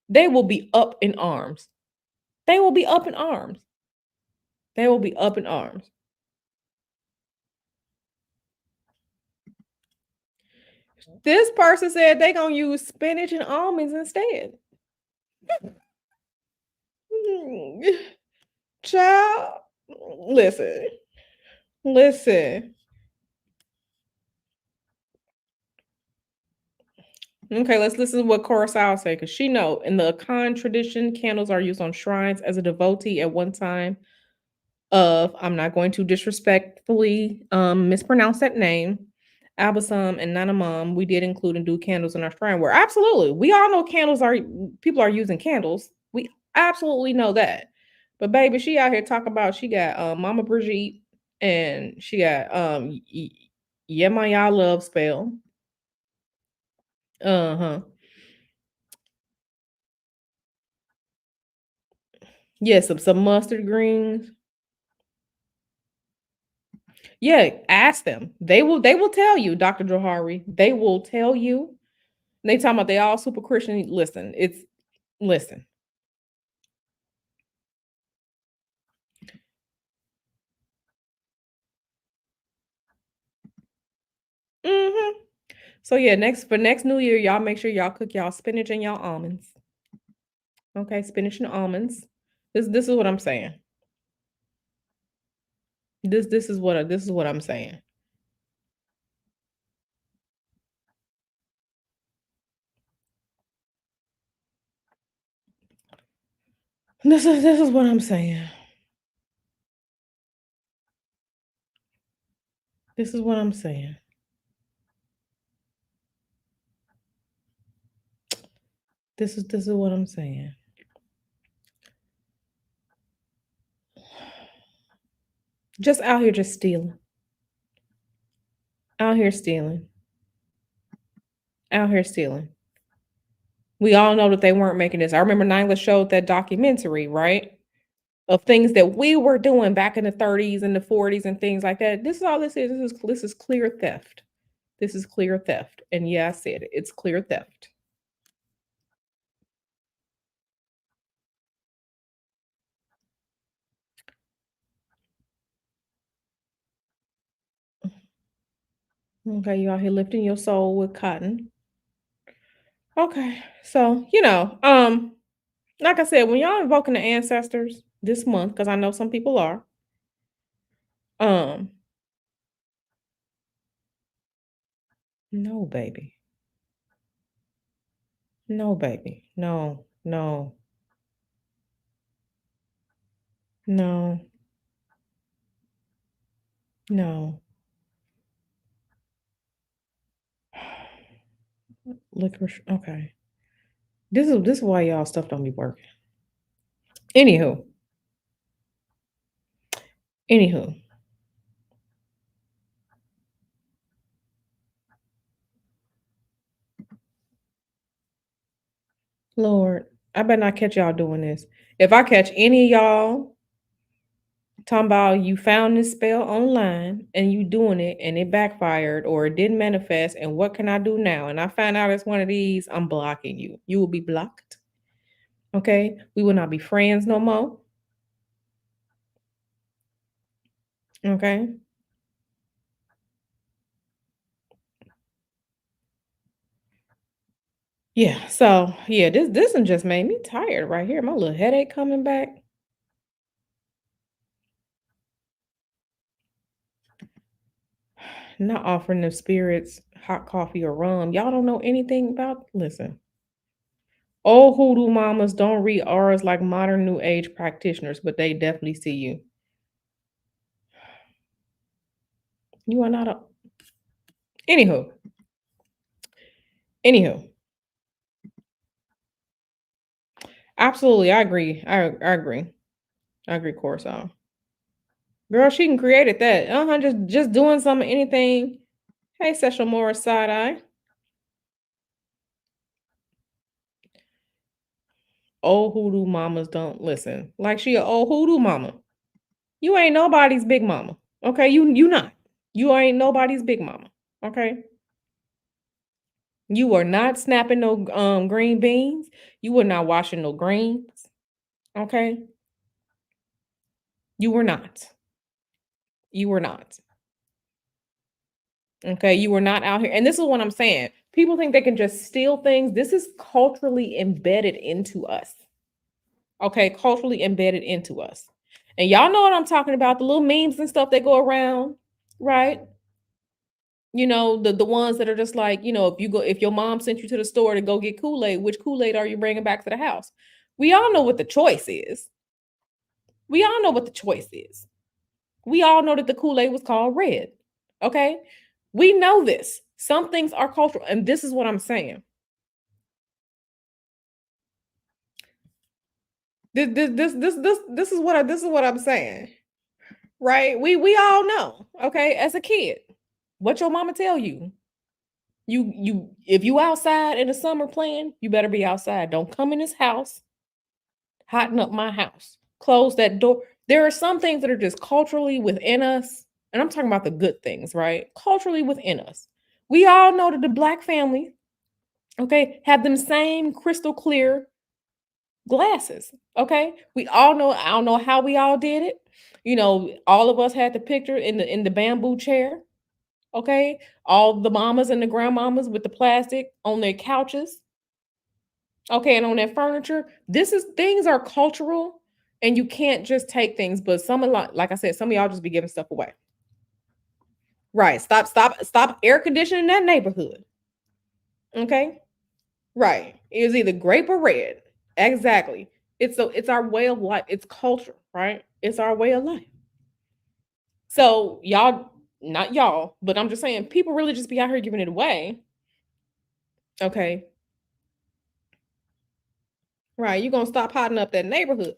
They will be up in arms. They will be up in arms. They will be up in arms. This person said they gonna use spinach and almonds instead. Child, listen, listen. Okay, let's listen to what Coruscant say, because she know in the Akan tradition, candles are used on shrines as a devotee at one time of, I'm not going to disrespectfully mispronounce that name, Abasam and Nanamam, we did include and do candles in our shrine where absolutely we all know candles are people are using candles. We absolutely know that. But baby, she out here talking about she got Mama Brigitte and she got Yemaya love spell. Uh-huh. Yes, some mustard greens. Yeah, ask them. They will tell you, Dr. Johari. They will tell you. They talking about they all super Christian. Listen, it's listen. Hmm. So yeah, next New Year, y'all make sure y'all cook y'all spinach and y'all almonds. Okay, spinach and almonds. This is what I'm saying. This is what I'm saying. This is what I'm saying. This is what I'm saying. This is what I'm saying. Just out here just stealing. Out here stealing. Out here stealing. We all know that they weren't making this. I remember Nyla showed that documentary, right? Of things that we were doing back in the 30s and the 40s and things like that. This is all this is. This is clear theft. This is clear theft. And yeah, I said it. It's clear theft. Okay, you out here lifting your soul with cotton. Okay. So, like I said, when y'all invoking the ancestors this month, because I know some people are, um, no, baby. No, baby. No, no, no, no. Licorice. Okay. This is why y'all stuff don't be working. Anywho, anywho, Lord, I better not catch y'all doing this. If I catch any of y'all talking about you found this spell online and you doing it and it backfired or it didn't manifest, and what can I do now? And I find out it's one of these, I'm blocking you. You will be blocked. Okay? We will not be friends no more. Okay? Yeah. So yeah, this one just made me tired right here. My little headache coming back. Not offering the spirits hot coffee or rum. Y'all don't know anything about. Listen, old hoodoo mamas don't read auras like modern new age practitioners, but they definitely see you. You are not a. Anywho, anywho, absolutely, I agree. I agree. I agree, Corso. Girl, she can create it that. Just doing some anything. Hey, Session Morris side eye. Old hoodoo mamas don't listen. Like she a old hoodoo mama. You ain't nobody's big mama. Okay, you not. You ain't nobody's big mama. Okay. You are not snapping no green beans. You were not washing no greens. Okay. You were not. You were not. Okay. You were not out here. And this is what I'm saying. People think they can just steal things. This is culturally embedded into us. Okay. Culturally embedded into us. And y'all know what I'm talking about. The little memes and stuff that go around, right? The ones that are just like, if your mom sent you to the store to go get Kool-Aid, which Kool-Aid are you bringing back to the house? We all know what the choice is. We all know what the choice is. We all know that the Kool-Aid was called red. Okay? We know this. Some things are cultural, and this is what I'm saying. This is what I'm saying. Right? We all know, okay, as a kid, what your mama tell you. You if you outside in the summer playing, you better be outside. Don't come in this house, hotting up my house. Close that door. There are some things that are just culturally within us, and I'm talking about the good things, right? Culturally within us. We all know that the black family, okay, have them same crystal clear glasses. Okay. We all know, I don't know how we all did it. All of us had the picture in the bamboo chair. Okay. All the mamas and the grandmamas with the plastic on their couches. Okay, and on that furniture. This is things are cultural, and you can't just take things, but some of like I said, some of y'all just be giving stuff away. Right. Stop air conditioning that neighborhood. Okay. Right. It was either grape or red. Exactly. It's our way of life. It's culture, right? It's our way of life. So y'all, not y'all, but I'm just saying, people really just be out here giving it away. Okay. Right. You're gonna stop hotting up that neighborhood.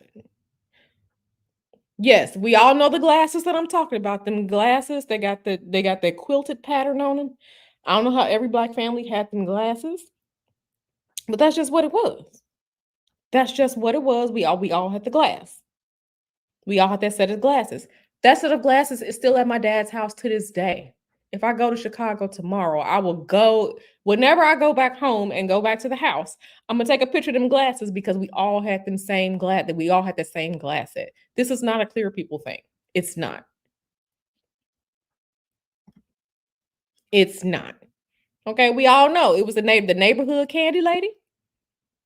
Yes, we all know the glasses that I'm talking about. Them glasses, they got that quilted pattern on them. I don't know how every black family had them glasses, but that's just what it was. That's just what it was. We all had the glass. We all had that set of glasses. That set of glasses is still at my dad's house to this day. If I go to Chicago tomorrow, I will go whenever I go back home and go back to the house. I'm gonna take a picture of them glasses because we all had them same glass that we all had the same glass set. This is not a clear people thing. It's not. It's not. Okay, we all know it was the neighborhood candy lady.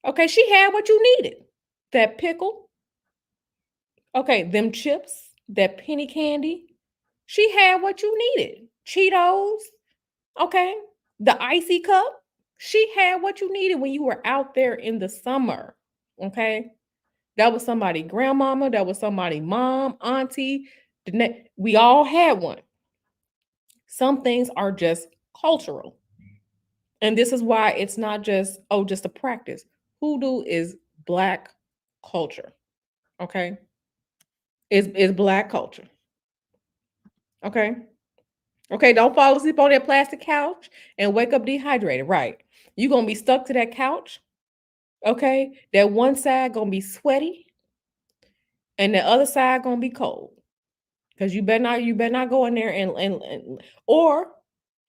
Okay, she had what you needed. That pickle. Okay, them chips, that penny candy. She had what you needed. Cheetos. Okay. The icy cup. She had what you needed when you were out there in the summer. Okay. That was somebody grandmama, that was somebody mom, auntie. We all had one. Some things are just cultural. And this is why it's not just a practice. Hoodoo is black culture. Okay. It's black culture. Okay. Okay. Don't fall asleep on that plastic couch and wake up dehydrated. Right. You're gonna be stuck to that couch. Okay. That one side gonna be sweaty and the other side gonna be cold. Because you better not go in there and or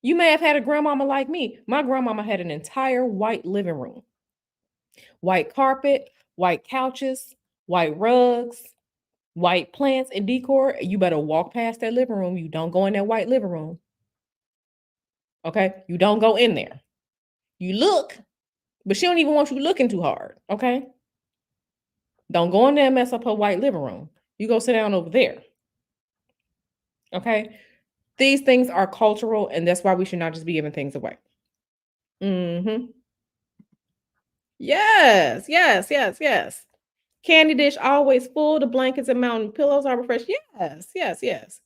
you may have had a grandmama like me. My grandmama had an entire white living room. White carpet, white couches, white rugs, white plants and decor. You better walk past that living room. You don't go in that white living room. Okay? You don't go in there. You look, but she don't even want you looking too hard. Okay? Don't go in there and mess up her white living room. You go sit down over there. Okay? These things are cultural, and that's why we should not just be giving things away. Mm-hmm. Yes, yes, yes, yes. Candy dish always full. The blankets and mountain pillows are refreshed. Yes, yes, yes.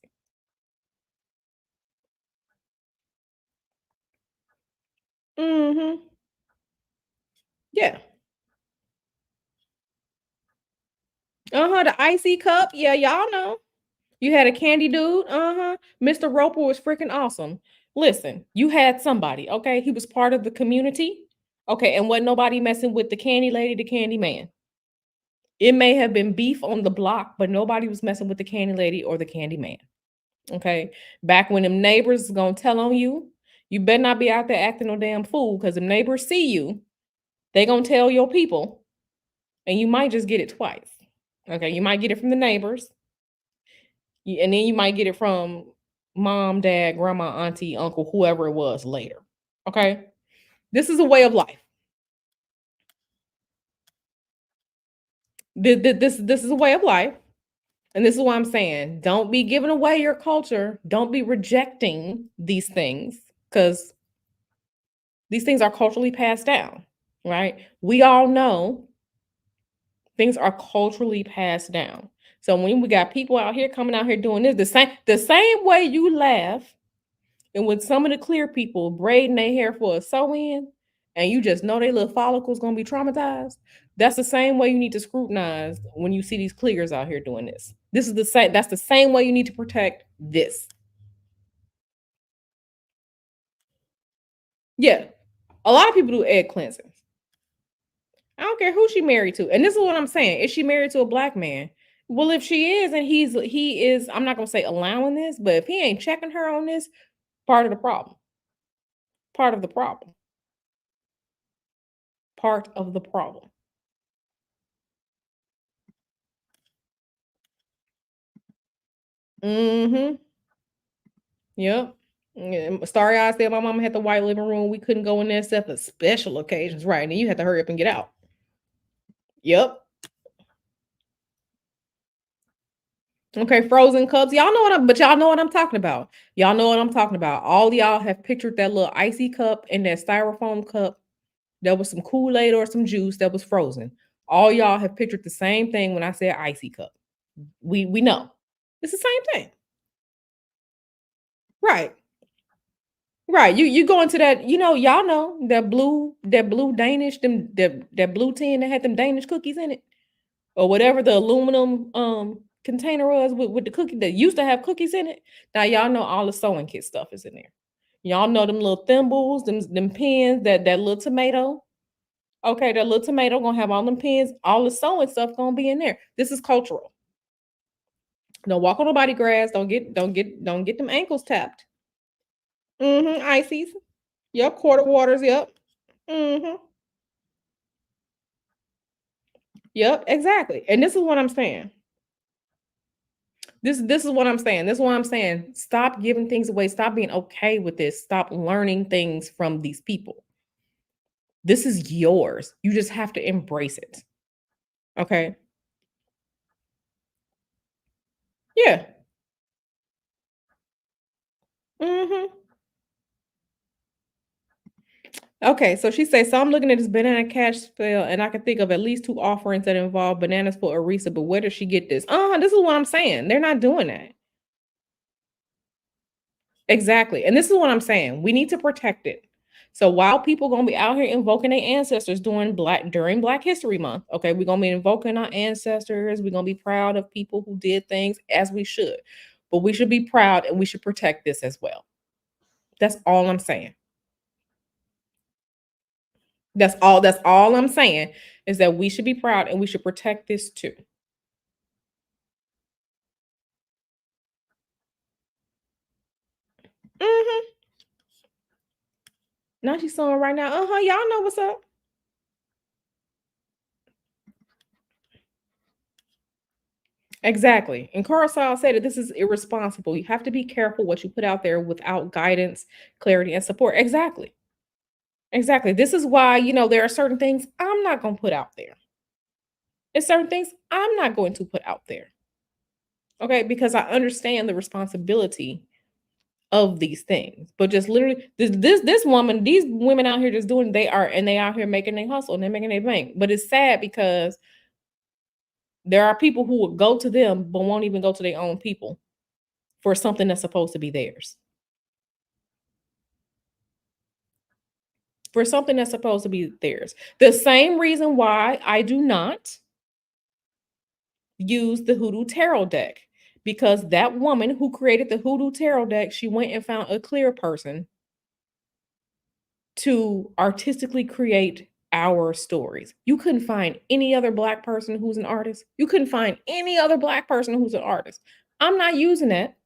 Mm-hmm. Yeah. Uh-huh. The icy cup. Yeah, y'all know. You had a candy dude. Uh-huh. Mr. Roper was freaking awesome. Listen, you had somebody, okay? He was part of the community. Okay, and wasn't nobody messing with the candy lady, the candy man. It may have been beef on the block, but nobody was messing with the candy lady or the candy man. Okay. Back when them neighbors is gonna tell on you, you better not be out there acting no damn fool because the neighbors see you. They gonna tell your people, and you might just get it twice. Okay, you might get it from the neighbors, and then you might get it from mom, dad, grandma, auntie, uncle, whoever it was later. Okay, this is a way of life. This is a way of life, and this is why I'm saying don't be giving away your culture. Don't be rejecting these things because these things are culturally passed down, right? We all know things are culturally passed down. So when we got people out here coming out here doing this, the same way you laugh, and with some of the clear people braiding their hair for a sew-in, and you just know their little follicles gonna be traumatized. That's the same way you need to scrutinize when you see these clears out here doing this. This is the same. That's the same way you need to protect this. Yeah, a lot of people do egg cleansing. I don't care who she married to. And this is what I'm saying. Is she married to a black man? Well, if she is, and he is, I'm not gonna say allowing this, but if he ain't checking her on this, part of the problem. Part of the problem. Part of the problem. Mm-hmm. Yep. Yeah, starry eyes said my mama had the white living room. We couldn't go in there except for special occasions. Right. And you had to hurry up and get out. Yep. Okay, frozen cups. Y'all know what I'm talking about. Y'all know what I'm talking about. All y'all have pictured that little icy cup and that styrofoam cup. There was some Kool-Aid or some juice that was frozen. All y'all have pictured the same thing when I said icy cup. We know. It's the same thing. Right. Right. You go into that, y'all know that blue Danish, that blue tin that had them Danish cookies in it, or whatever the aluminum container was with the cookie that used to have cookies in it. Now y'all know all the sewing kit stuff is in there. Y'all know them little thimbles, them pins, that little tomato. Okay, that little tomato gonna have all them pins, all the sewing stuff gonna be in there. This is cultural. Don't walk on nobody grass. Don't get them ankles tapped. Ices. Yep. Quarter waters. Yep. Mm-hmm. Yep. Exactly. And this is what I'm saying. This is what I'm saying. This is what I'm saying. Stop giving things away. Stop being okay with this. Stop learning things from these people. This is yours. You just have to embrace it. Okay. Yeah. Mm-hmm. Okay, so she says, so I'm looking at this banana cash sale, and I can think of at least two offerings that involve bananas for Arisa, but where does she get this? This is what I'm saying. They're not doing that. Exactly. And this is what I'm saying. We need to protect it. So while people gonna be out here invoking their ancestors during Black History Month, okay, we're gonna be invoking our ancestors. We're gonna be proud of people who did things as we should. But we should be proud and we should protect this as well. That's all I'm saying. That's all I'm saying is that we should be proud and we should protect this too. Mhm. Now she's sewing right now. Y'all know what's up. Exactly. And Carl Saul said that this is irresponsible. You have to be careful what you put out there without guidance, clarity, and support. Exactly. Exactly. This is why, there are certain things I'm not going to put out there. There's certain things I'm not going to put out there. Okay. Because I understand the responsibility of these things. But just literally, this woman, these women out here just doing, they out here making their hustle and they're making their bank. But it's sad because there are people who will go to them, but won't even go to their own people for something that's supposed to be theirs. For something that's supposed to be theirs. The same reason why I do not use the Hoodoo Tarot deck. Because that woman who created the Hoodoo Tarot deck, she went and found a clear person to artistically create our stories. You couldn't find any other Black person who's an artist. You couldn't find any other Black person who's an artist. I'm not using that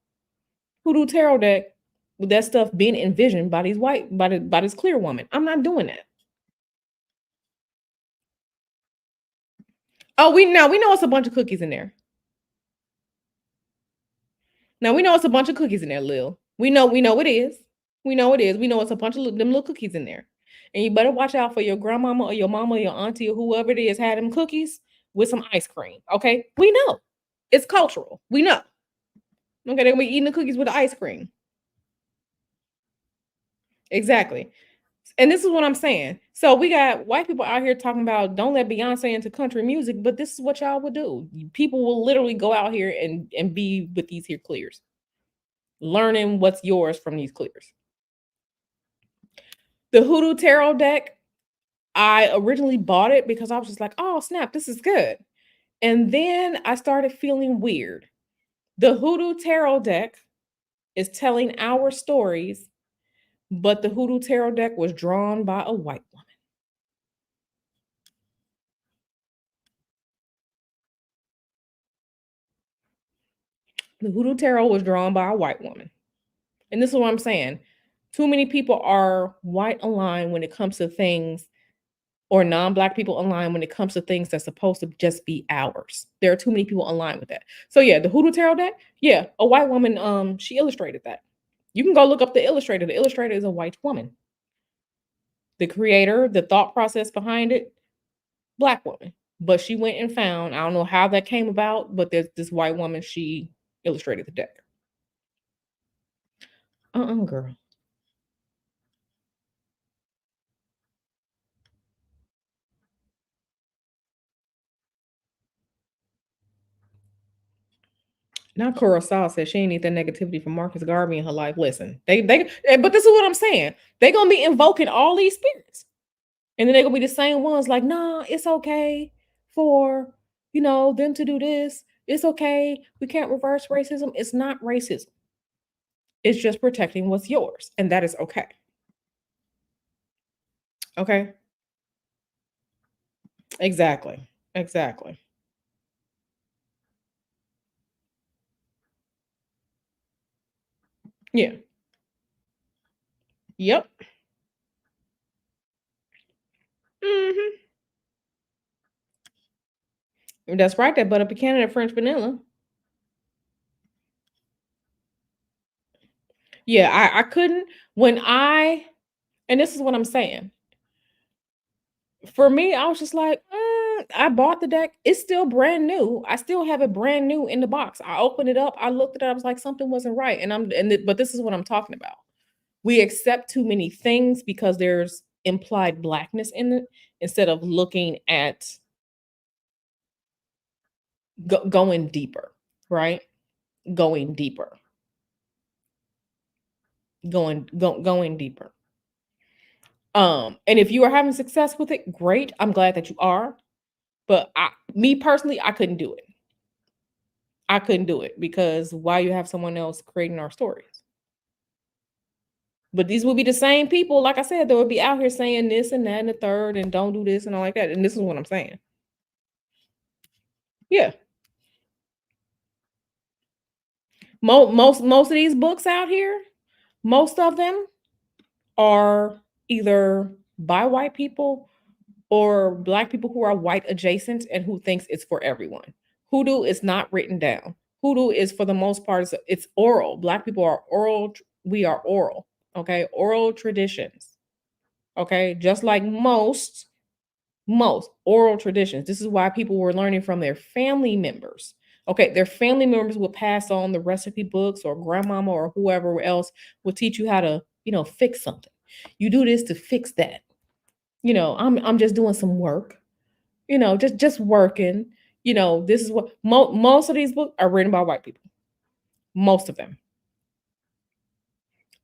Hoodoo Tarot deck with that stuff being envisioned by these by this clear woman. I'm not doing that. Oh, we know it's a bunch of cookies in there. Now we know it's a bunch of cookies in there, Lil. We know it is. We know it is. We know it's a bunch of them little cookies in there. And you better watch out for your grandmama or your mama or your auntie or whoever it is had them cookies with some ice cream. Okay? We know. It's cultural. We know. Okay, they're gonna be eating the cookies with the ice cream. Exactly. And this is what I'm saying. So we got white people out here talking about don't let Beyonce into country music, but this is what y'all would do. People will literally go out here and be with these here clears, learning what's yours from these clears. The Hoodoo Tarot deck, I originally bought it because I was just like, oh snap, this is good. And then I started feeling weird. The Hoodoo Tarot deck is telling our stories, but the Hoodoo Tarot deck was drawn by a white woman. The Hoodoo Tarot was drawn by a white woman. And this is what I'm saying. Too many people are white aligned when it comes to things, or non-black people aligned when it comes to things that's supposed to just be ours. There are too many people aligned with that. So yeah, the Hoodoo Tarot deck, yeah, a white woman, she illustrated that. You can go look up the illustrator. The illustrator is a white woman. The creator, the thought process behind it, black woman. But she went and found, I don't know how that came about, but there's this white woman, she illustrated the deck. Girl. Now Kurosawa said she ain't need that negativity from Marcus Garvey in her life. Listen, but this is what I'm saying. They gonna be invoking all these spirits, and then they gonna be the same ones like, nah, it's okay for them to do this. It's okay. We can't reverse racism. It's not racism. It's just protecting what's yours, and that is okay. Okay. Exactly. Exactly. Yeah. Yep. Hmm. That's right. That butter pecan and French vanilla. Yeah, I couldn't when and this is what I'm saying. For me, I was just like, I bought the deck. It's still brand new. I still have it brand new in the box. I opened it up. I looked at it. I was like, something wasn't right. But this is what I'm talking about. We accept too many things because there's implied blackness in it instead of looking at going deeper, right? Going deeper, going deeper. And if you are having success with it, great. I'm glad that you are. But me personally, I couldn't do it. I couldn't do it because why you have someone else creating our stories? But these will be the same people, like I said, that would be out here saying this and that and the third and don't do this and all like that. And this is what I'm saying. Yeah. Most of these books out here, most of them are either by white people or black people who are white adjacent and who thinks it's for everyone. Hoodoo is not written down. Hoodoo is for the most part it's oral. Black people are oral. We are oral. Okay, oral traditions. Okay, just like most oral traditions. This is why people were learning from their family members. Okay, their family members would pass on the recipe books, or grandmama or whoever else would teach you how to, fix something. You do this to fix that. I'm just doing some work. Just working. This is what most of these books are written by white people. Most of them.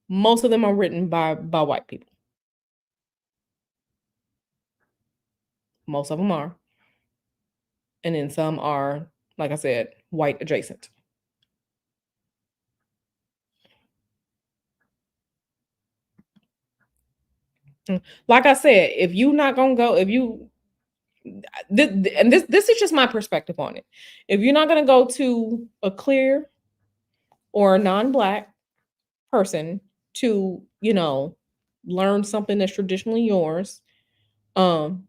Most of them are written by white people. Most of them are. And then some are, like I said, white adjacent. Like I said, if you not gonna go, if you and this is just my perspective on it. If you're not gonna go to a clear or a non-black person to, learn something that's traditionally yours, um,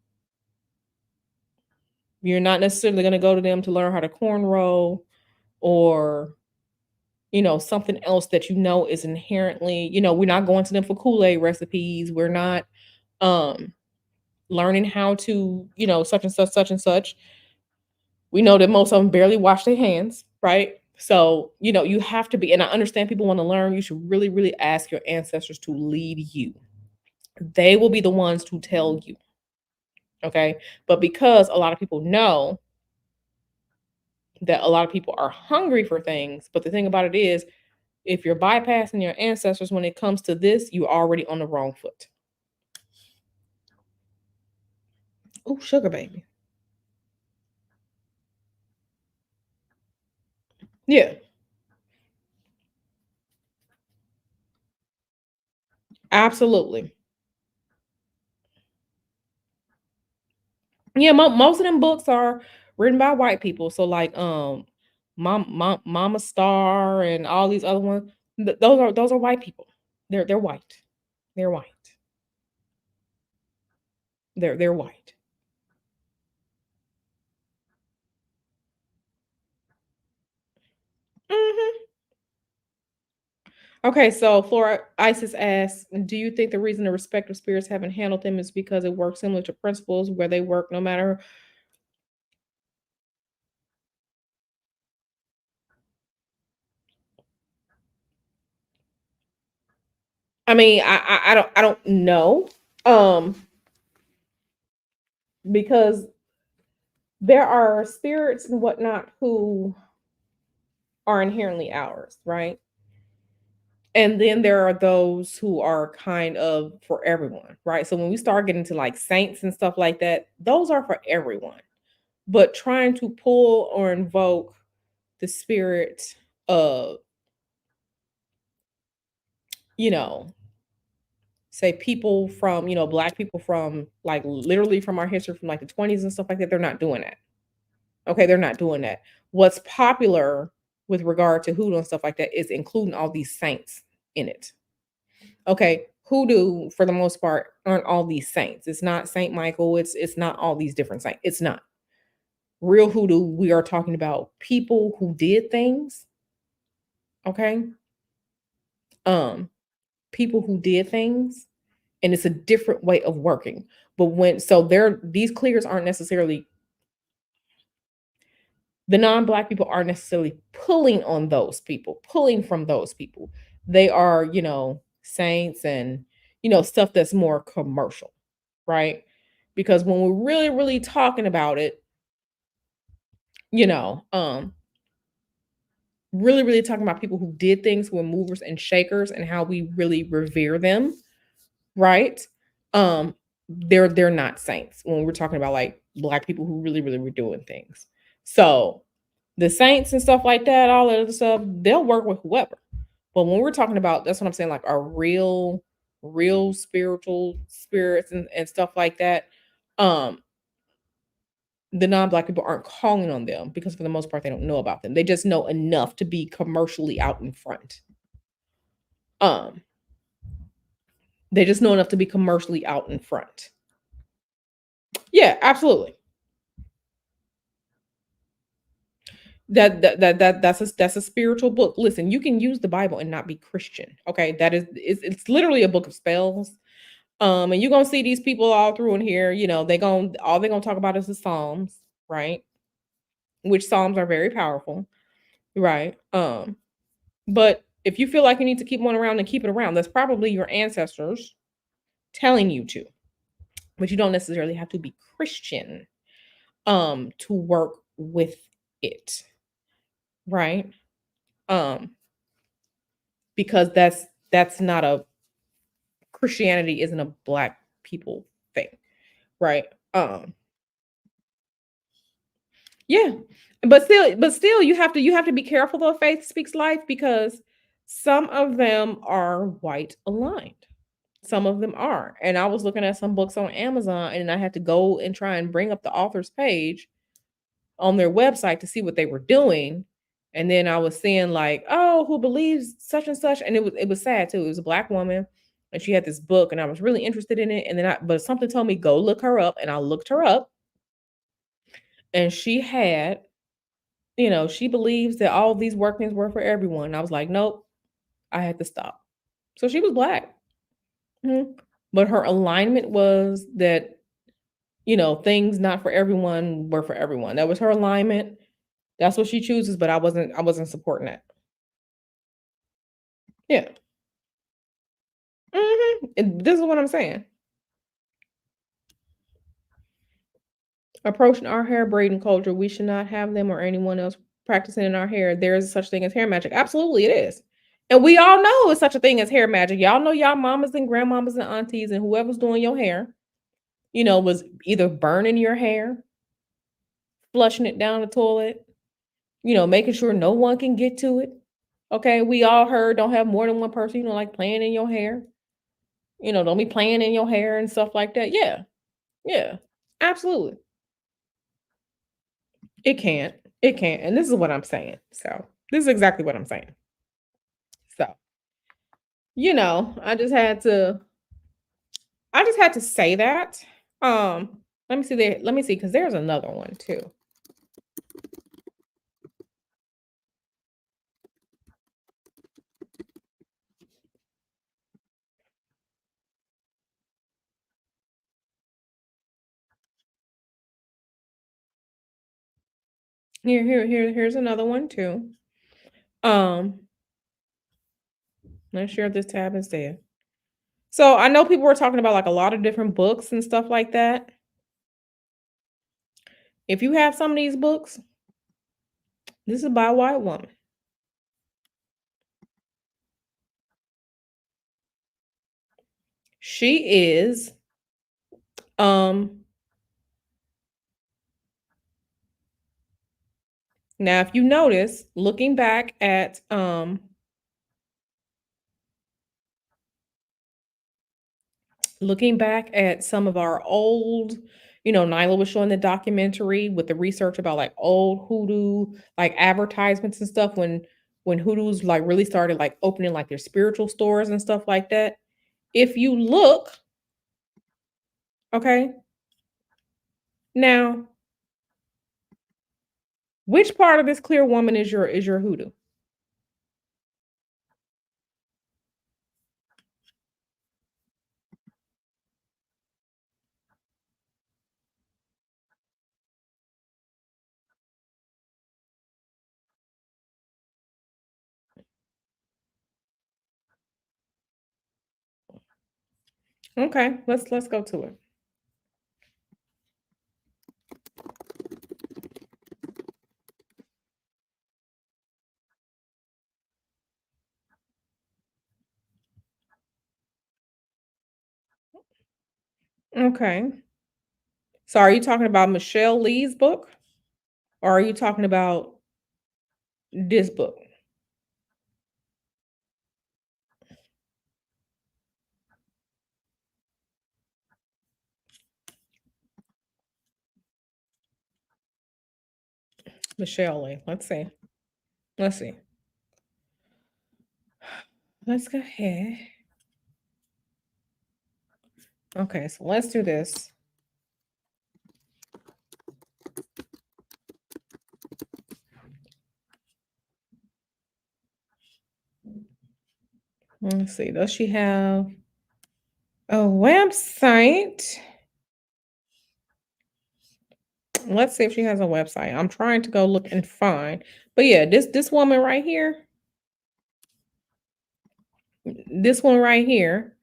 you're not necessarily gonna go to them to learn how to cornrow or something else that is inherently, we're not going to them for Kool-Aid recipes. We're not learning how to, such and such, such and such. We know that most of them barely wash their hands, right? So, you have to be, and I understand people want to learn. You should really, really ask your ancestors to lead you. They will be the ones to tell you, okay? But because a lot of people know that a lot of people are hungry for things, but the thing about it is, if you're bypassing your ancestors when it comes to this, you're already on the wrong foot. Oh, sugar baby. Yeah, absolutely. Yeah, most of them books are written by white people. So like Mama Star and all these other ones, those are white people. They're white. They're white. They're white. Mhm. Okay, so Flora Isis asks, do you think the reason the respective spirits haven't handled them is because it works similar to principles where they work no matter? I mean, I don't know. Um, because there are spirits and whatnot who are inherently ours, right? And then there are those who are kind of for everyone, right? So when we start getting to like saints and stuff like that, those are for everyone. But trying to pull or invoke the spirit of, you know, say people from, black people from like literally from our history from like the 20s and stuff like that, they're not doing that. Okay, they're not doing that. What's popular with regard to hoodoo and stuff like that is including all these saints in it. Okay, hoodoo for the most part aren't all these saints. It's not Saint Michael. It's not all these different saints. It's not real hoodoo. We are talking about people who did things. Okay, um, people who did things, and it's a different way of working. But when so they're these clears aren't necessarily the non-black people aren't necessarily pulling on those people, pulling from those people. They are, saints and stuff that's more commercial, right? Because when we're really, really talking about it, you know, um, really, really talking about people who did things, who were movers and shakers, and how we really revere them, right? They're not saints when we're talking about like black people who really, really were doing things. So the saints and stuff like that, all that other stuff, they'll work with whoever. But when we're talking about, that's what I'm saying, like our real spiritual spirits and stuff like that, um, the non-black people aren't calling on them because for the most part they don't know about them. They just know enough to be commercially out in front. Um, they just know enough to be commercially out in front. Yeah, absolutely. That's a spiritual book. Listen, you can use the Bible and not be Christian. Okay, it's literally a book of spells. And you're gonna see these people all through in here. They're gonna talk about is the Psalms, right? Which Psalms are very powerful, right? But if you feel like you need to keep one around, then keep it around. That's probably your ancestors telling you to, but you don't necessarily have to be Christian to work with it, right? Um, because that's not a Christianity isn't a black people thing, right? Yeah. But still you have to be careful though faith speaks life because some of them are white aligned. Some of them are. And I was looking at some books on Amazon and I had to go and try and bring up the author's page on their website to see what they were doing. And then I was seeing like, oh, who believes such and such. And it was sad too. It was a black woman and she had this book and I was really interested in it. And then but something told me go look her up. And I looked her up and she had, she believes that all these workings were for everyone. I was like, nope, I had to stop. So she was black. Mhm. But her alignment was that, things not for everyone were for everyone. That was her alignment. That's what she chooses, but I wasn't supporting that. Yeah. This is what I'm saying. Approaching our hair braiding culture, we should not have them or anyone else practicing in our hair. There is such thing as hair magic. Absolutely, it is. And we all know it's such a thing as hair magic. Y'all know y'all mamas and grandmamas and aunties and whoever's doing your hair, was either burning your hair, flushing it down the toilet, making sure no one can get to it. Okay, we all heard don't have more than one person, like playing in your hair. Don't be playing in your hair and stuff like that. Yeah, yeah, absolutely. It can't. It can't. And this is what I'm saying. So this is exactly what I'm saying. So, I just had to say that. Let me see there. Let me see, because there's another one too. Here's another one too. Um, let's share this tab instead. So I know people were talking about like a lot of different books and stuff like that. If you have some of these books, this is by a white woman. She is um now if you notice, looking back at some of our old, Nyla was showing the documentary with the research about like old hoodoo, like advertisements and stuff when hoodoos like really started like opening like their spiritual stores and stuff like that. If you look, okay, now which part of this clear woman is your hoodoo? Okay, let's go to it. Okay. So are you talking about Michelle Lee's book? Or are you talking about this book? Michelle Lee. Let's see. Let's see. Let's go ahead. Okay, so let's do this. Let's see. Does she have a website? Let's see if she has a website. I'm trying to go look and find. But yeah, this woman right here, this one right here,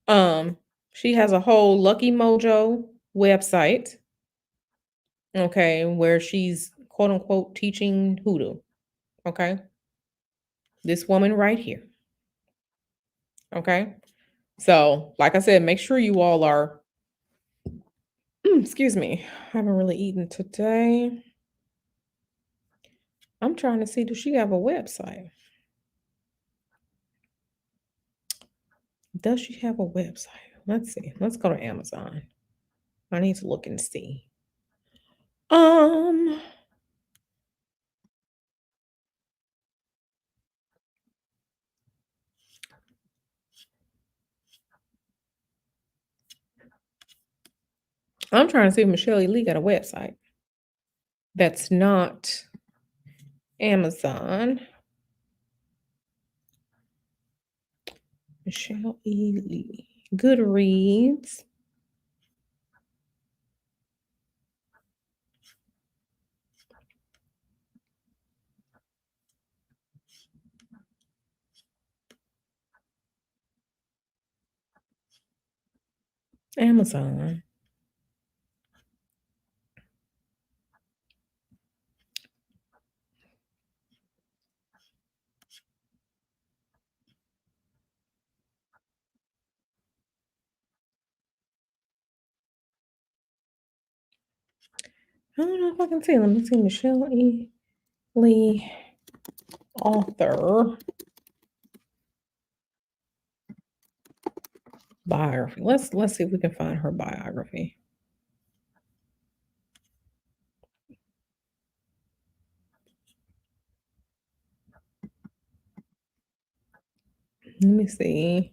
um, she has a whole Lucky Mojo website, okay, where she's quote unquote teaching hoodoo. Okay. This woman right here. Okay. So, like I said, make sure you all are, excuse me, I haven't really eaten today. I'm trying to see, does she have a website? Does she have a website? Let's see. Let's go to Amazon. I need to look and see. Um, I'm trying to see if Michelle Lee got a website. That's not Amazon. Michelle E. Lee. Goodreads. Amazon. I don't know if I can see. Let me see. Michelle E. Lee, author, biography. Let's see if we can find her biography. Let me see.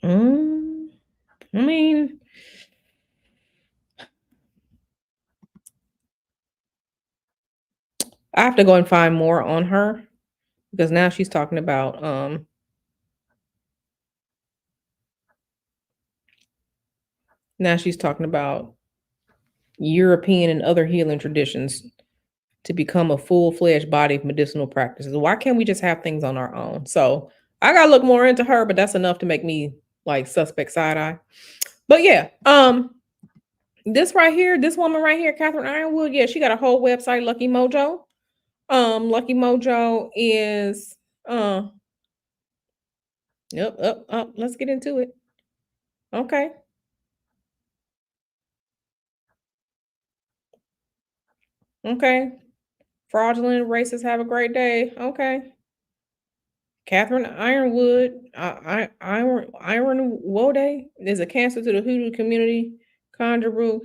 Mm, I mean, I have to go and find more on her because now she's talking about now she's talking about European and other healing traditions to become a full-fledged body of medicinal practices. Why can't we just have things on our own? So I gotta look more into her, but that's enough to make me like suspect side eye. But yeah, this right here, this woman right here, Catherine Ironwood, yeah, she got a whole website, Lucky Mojo. Lucky Mojo is yep, up. Let's get into it. Okay, okay. Fraudulent racists have a great day. Okay. Catherine Ironwood, Ironwood is a cancer to the hoodoo community. Conjure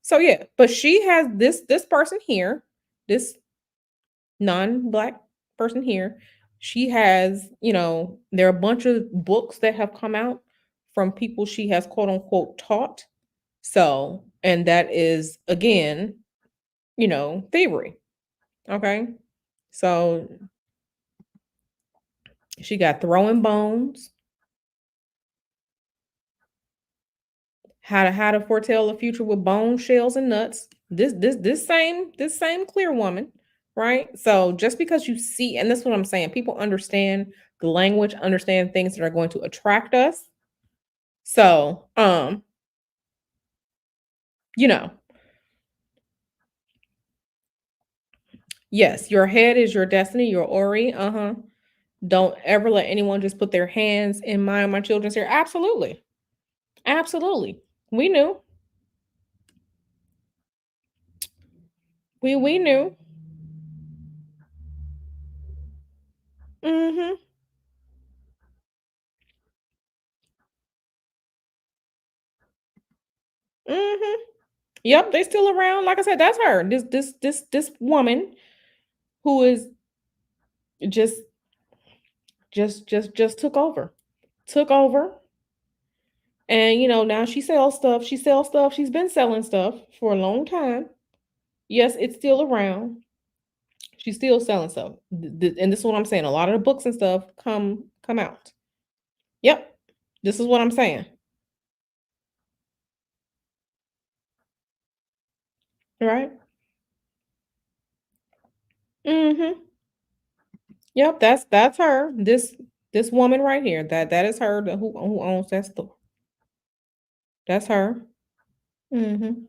So yeah, but she has this person here, this non-black person here. She has, there are a bunch of books that have come out from people she has quote unquote taught. So, and that is again, thievery. Okay. So she got throwing bones, how to foretell the future with bone shells and nuts. This same clear woman, right? So just because you see, and this is what I'm saying, people understand the language, understand things that are going to attract us. So you know, yes, your head is your destiny, your Ori. Uh-huh. Don't ever let anyone just put their hands in my children's hair. Absolutely. Absolutely. We knew. We knew. Mm-hmm. Mm-hmm. Yep, they still around. Like I said, that's her. This woman who is just just took over. Took over. And now she sells stuff. She sells stuff. She's been selling stuff for a long time. Yes, it's still around. She's still selling stuff. And this is what I'm saying. A lot of the books and stuff come out. Yep. This is what I'm saying. Right? Mm-hmm. Yep, that's her. This woman right here. That is her who owns that store. That's her. Mm-hmm.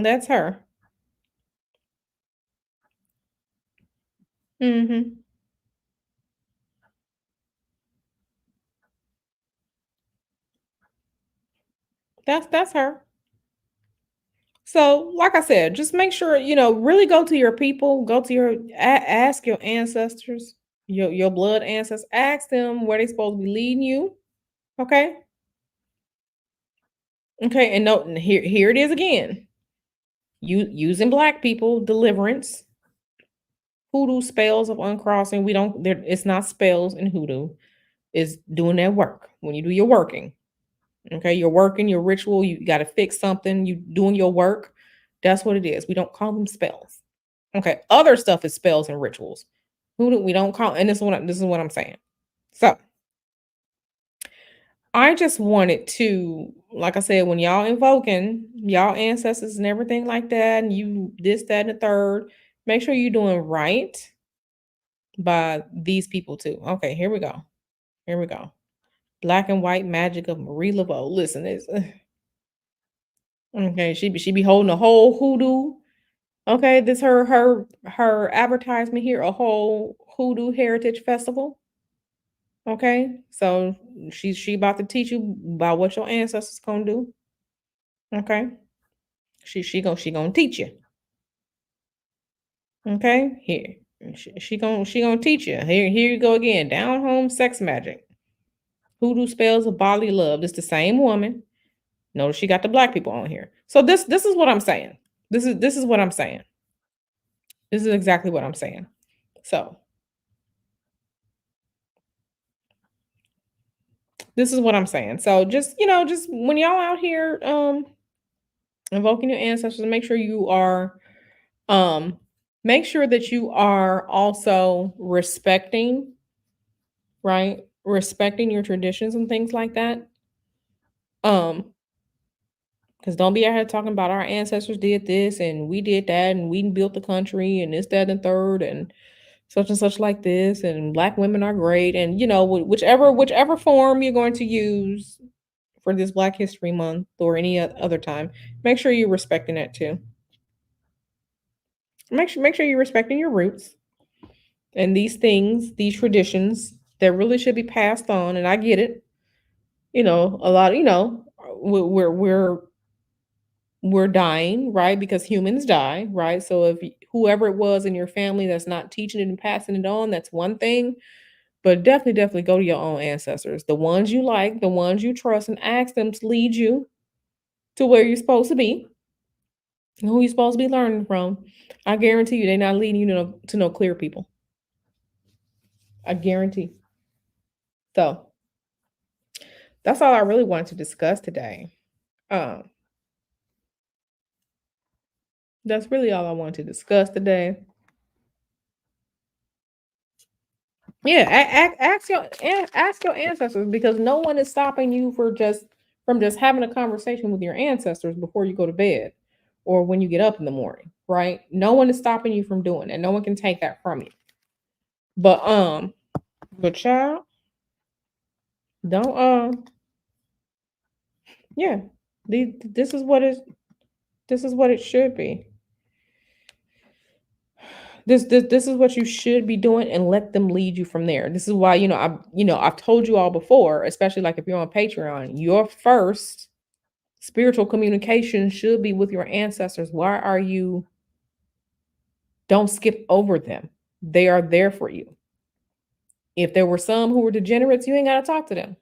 That's her. Mm-hmm. That's her. So, like I said, just make sure, really go to your people, go to ask your ancestors, your blood ancestors, ask them where they supposed to be leading you. Okay. Okay. And no, and here it is again. You using black people, deliverance, hoodoo spells of uncrossing. We don't there, it's not spells in hoodoo, it's doing that work when you do your working. Okay, you're working your ritual, you got to fix something, you doing your work. That's what it is. We don't call them spells. Okay, other stuff is spells and rituals. Who do we don't call, and this is what I'm saying. So I just wanted to, like I said, when y'all invoking y'all ancestors and everything like that, and you this, that, and the third, make sure you're doing right by these people too. Okay, here we go. Here we go. Black and White Magic of Marie Laveau. Listen, it's okay. She be holding a whole hoodoo. Okay, this her advertisement here, a whole hoodoo heritage festival. Okay, so she about to teach you about what your ancestors gonna do. Okay, she gonna teach you. Okay, here she gonna teach you. Here you go again. Down home sex magic, hoodoo spells of bodily love. This the same woman. Notice she got the black people on here. So this is what I'm saying. This is what I'm saying. This is exactly what I'm saying. So this is what I'm saying. So just just when y'all out here invoking your ancestors, make sure you are um make sure that you are also respecting, right? Respecting your traditions and things like that. Um, because don't be out here talking about our ancestors did this and we did that and we built the country and this, that, and third and such like this and black women are great and whichever form you're going to use for this Black History Month or any other time, make sure you're respecting that too. Make sure you're respecting your roots and these things, these traditions that really should be passed on. And I get it. A lot. We're dying, right? Because humans die, right? So if whoever it was in your family that's not teaching it and passing it on, that's one thing. But definitely go to your own ancestors, the ones you like, the ones you trust, and ask them to lead you to where you're supposed to be, and who you're supposed to be learning from. I guarantee you, they're not leading you to no clear people. I guarantee. So that's all I really wanted to discuss today. Um, that's really all I wanted to discuss today. Yeah, ask your ancestors because no one is stopping you from just having a conversation with your ancestors before you go to bed or when you get up in the morning, right? No one is stopping you from doing that. No one can take that from you. But child, don't yeah, this is what it should be. This is what you should be doing and let them lead you from there. This is why I've told you all before, especially like if you're on Patreon, your first spiritual communication should be with your ancestors. Why are you don't skip over them? They are there for you. If there were some who were degenerates, you ain't got to talk to them.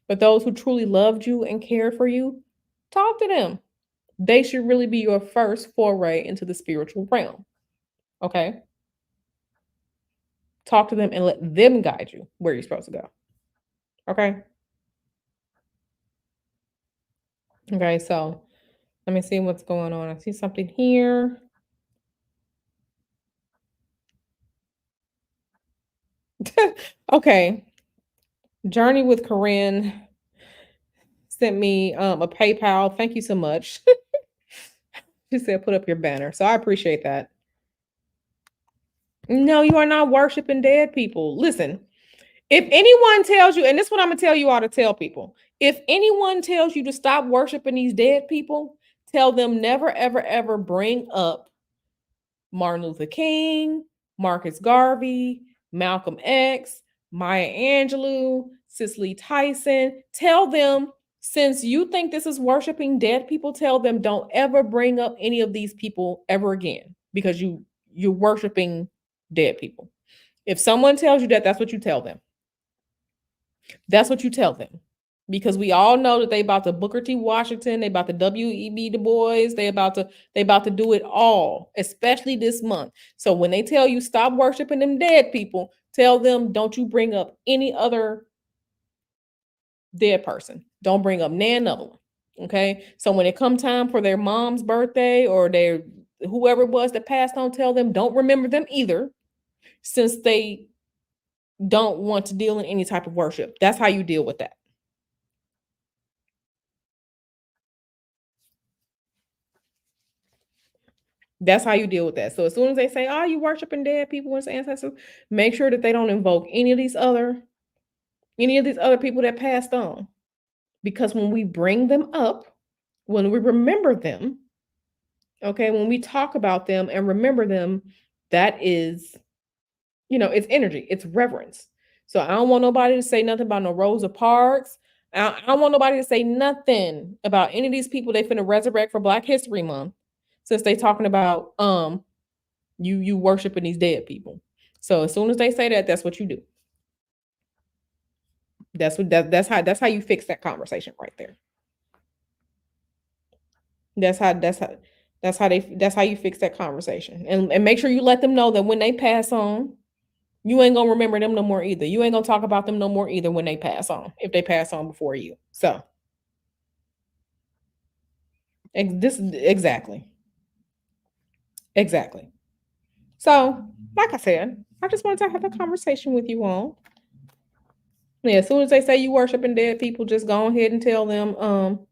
But those who truly loved you and cared for you, talk to them. They should really be your first foray into the spiritual realm. Okay? Talk to them and let them guide you where you're supposed to go. Okay? Okay, so let me see what's going on. I see something here. Okay. Journey with Corinne sent me a PayPal. Thank you so much. She said, put up your banner. So I appreciate that. No, you are not worshiping dead people. Listen, if anyone tells you, and this is what I'm going to tell you all to tell people, if anyone tells you to stop worshiping these dead people, tell them never, ever, ever bring up Martin Luther King, Marcus Garvey, Malcolm X, Maya Angelou, Cicely Tyson. Tell them, since you think this is worshiping dead people, tell them don't ever bring up any of these people ever again because you're worshiping dead people. If someone tells you that, that's what you tell them. That's what you tell them. Because we all know that they about to Booker T. Washington, they about to W.E.B. Du Bois, they about to do it all, especially this month. So when they tell you stop worshiping them dead people, tell them don't you bring up any other Dead person. Don't bring up none of them. Okay. So when it come time for their mom's birthday or their whoever it was that passed on, tell them don't remember them either, since they don't want to deal in any type of worship. That's how you deal with that. That's how you deal with that. So as soon as they say, "Oh, you worshiping dead people and ancestors," make sure that they don't invoke any of these other people that passed on. Because when we bring them up, when we remember them, okay, when we talk about them and remember them, that is, it's energy, it's reverence. So I don't want nobody to say nothing about no Rosa Parks. I don't want nobody to say nothing about any of these people they finna resurrect for Black History Month, since they talking about you worshiping these dead people. So as soon as they say that, that's what you do. That's how you fix that conversation right there. That's how that's how that's how you fix that conversation. And make sure you let them know that when they pass on, you ain't gonna remember them no more either. You ain't gonna talk about them no more either when they pass on, if they pass on before you. So this exactly. Exactly. So, like I said, I just wanted to have a conversation with you all. Yeah, as soon as they say you worshiping dead people, just go ahead and tell them, go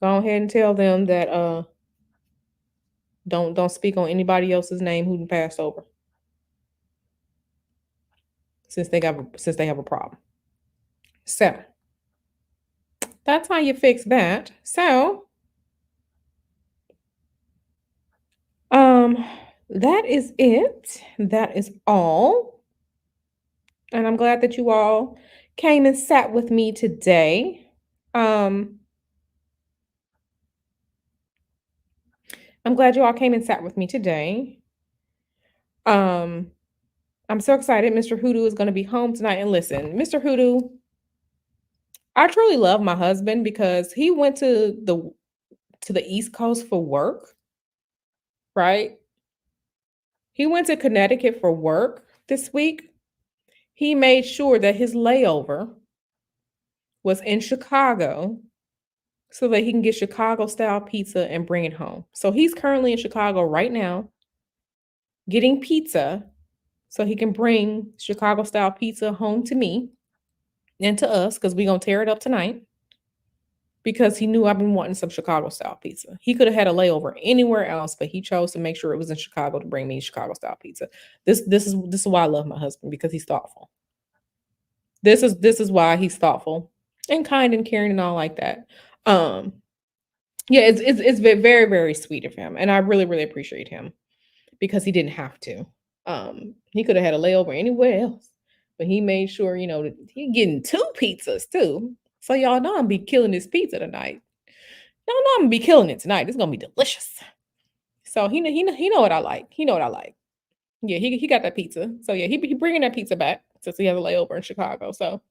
ahead and tell them that don't speak on anybody else's name who passed over, since they have a problem. So that's how you fix that. So um that is it. That is all. And I'm glad that you all came and sat with me today. Um I'm glad you all came and sat with me today. Um I'm so excited. Mr. Hoodoo is going to be home tonight. And listen, Mr. Hoodoo, I truly love my husband because he went to the East Coast for work, right? He went to Connecticut for work this week. He made sure that his layover was in Chicago so that he can get Chicago style pizza and bring it home. So he's currently in Chicago right now getting pizza so he can bring Chicago style pizza home to me and to us because we're going to tear it up tonight, because he knew I've been wanting some Chicago style pizza. He could have had a layover anywhere else, but he chose to make sure it was in Chicago to bring me Chicago style pizza. This is why I love my husband, because he's thoughtful. This is why he's thoughtful and kind and caring and all like that. Um, yeah, it's very very sweet of him, and I really really appreciate him because he didn't have to. He could have had a layover anywhere else, but he made sure that he getting two pizzas too. So y'all know I'm be killing this pizza tonight. Y'all know I'm gonna be killing it tonight. It's gonna be delicious. So he know what I like. He know what I like. Yeah, he got that pizza. So yeah, he bringing that pizza back since he has a layover in Chicago. So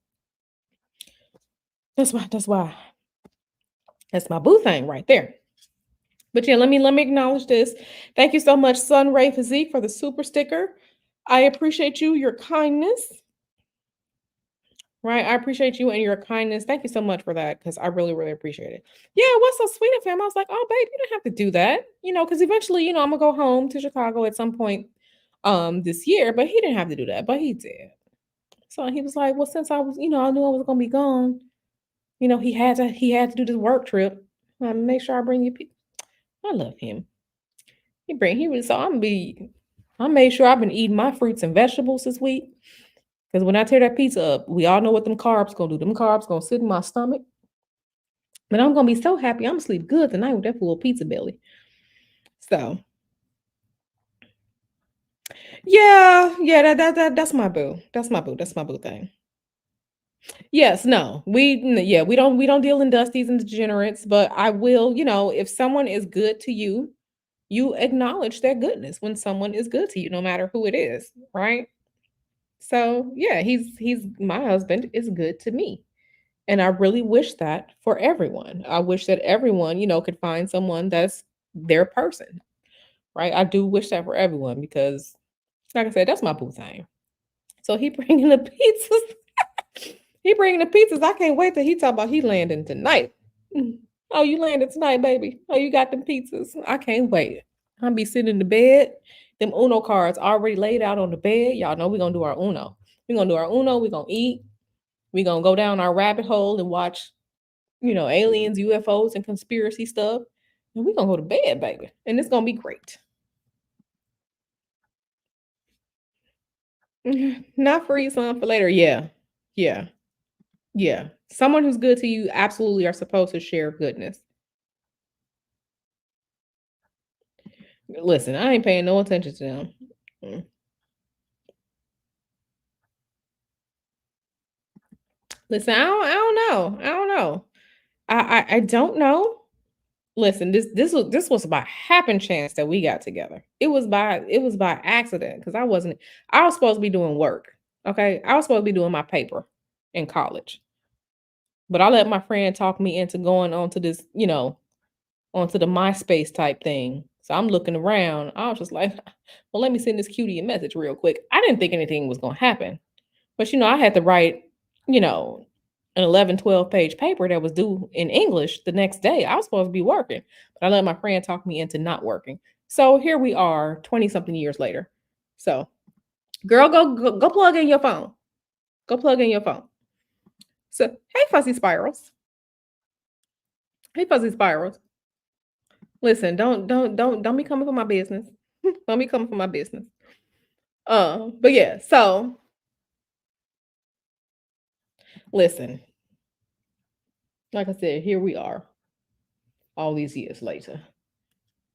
that's my boo thing right there. But yeah, let me acknowledge this. Thank you so much, Sunray Physique, for the super sticker. I appreciate you, your kindness. Right, I appreciate you and your kindness. Thank you so much for that, because I really, really appreciate it. Yeah, what's so sweet of him? I was like, oh, babe, you don't have to do that, because eventually, I'm gonna go home to Chicago at some point, this year. But he didn't have to do that, but he did. So he was like, well, since I was, I knew I was gonna be gone. He had to do this work trip. Make sure I bring you. I love him. He was so I made sure I've been eating my fruits and vegetables this week. Because when I tear that pizza up, we all know what them carbs gonna do. Them carbs gonna sit in my stomach. But I'm gonna be so happy. I'm gonna sleep good tonight with that full pizza belly. So yeah, yeah, that's my boo. That's my boo. That's my boo thing. Yes, no, yeah, we don't deal in dusties and degenerates, but I will, if someone is good to you, you acknowledge their goodness when someone is good to you, no matter who it is, right? So yeah, he's my husband is good to me. And I really wish that for everyone. I wish that everyone, could find someone that's their person, right? I do wish that for everyone because, like I said, that's my boo thing. So he bringing the pizzas. He bringing the pizzas. I can't wait till he talk about he landing tonight. Mm. Oh, you landed tonight, baby. Oh, you got them pizzas. I can't wait. I'll be sitting in the bed. Them Uno cards already laid out on the bed. Y'all know we're gonna do our Uno. We're gonna do our Uno. We're gonna eat. We're gonna go down our rabbit hole and watch, aliens, UFOs, and conspiracy stuff. And we're gonna go to bed, baby. And it's gonna be great. Not free some for later. Yeah. Yeah. Yeah. Someone who's good to you absolutely are supposed to share goodness. Listen, I ain't paying no attention to them. Mm. Listen, I don't know. I don't know. I don't know. Listen, this was by happen chance that we got together. It was by accident because I was supposed to be doing work. Okay. I was supposed to be doing my paper in college. But I let my friend talk me into going onto this, onto the MySpace type thing. So I'm looking around. I was just like, well, let me send this cutie a message real quick. I didn't think anything was gonna happen. But I had to write, you know, an 11, 12 page paper that was due in English the next day. I was supposed to be working, but I let my friend talk me into not working. So here we are, 20 something years later. So, girl, go plug in your phone. Go plug in your phone. So, hey, Fuzzy Spirals. Hey, Fuzzy Spirals. Listen, don't be coming for my business. Don't be coming for my business. But yeah, so listen, like I said, here we are all these years later.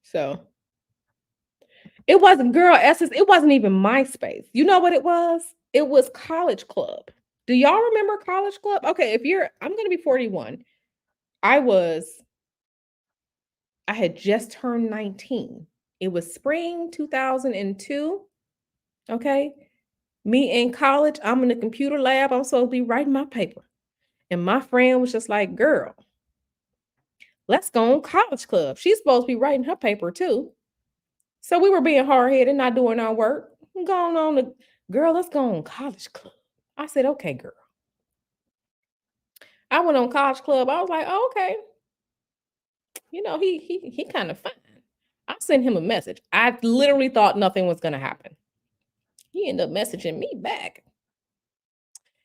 So it wasn't Girl Essence, it wasn't even MySpace. You know what it was? It was College Club. Do y'all remember College Club? Okay, I'm gonna be 41. I was I had just turned 19. It was spring 2002. Okay. Me in college, I'm in the computer lab. I'm supposed to be writing my paper. And my friend was just like, girl, let's go on College Club. She's supposed to be writing her paper too. So we were being hard headed, not doing our work. Going on the Girl, let's go on College Club. I said, okay, girl. I went on College Club. I was like, oh, okay. He kind of fine. I sent him a message. I literally thought nothing was gonna happen. He ended up messaging me back.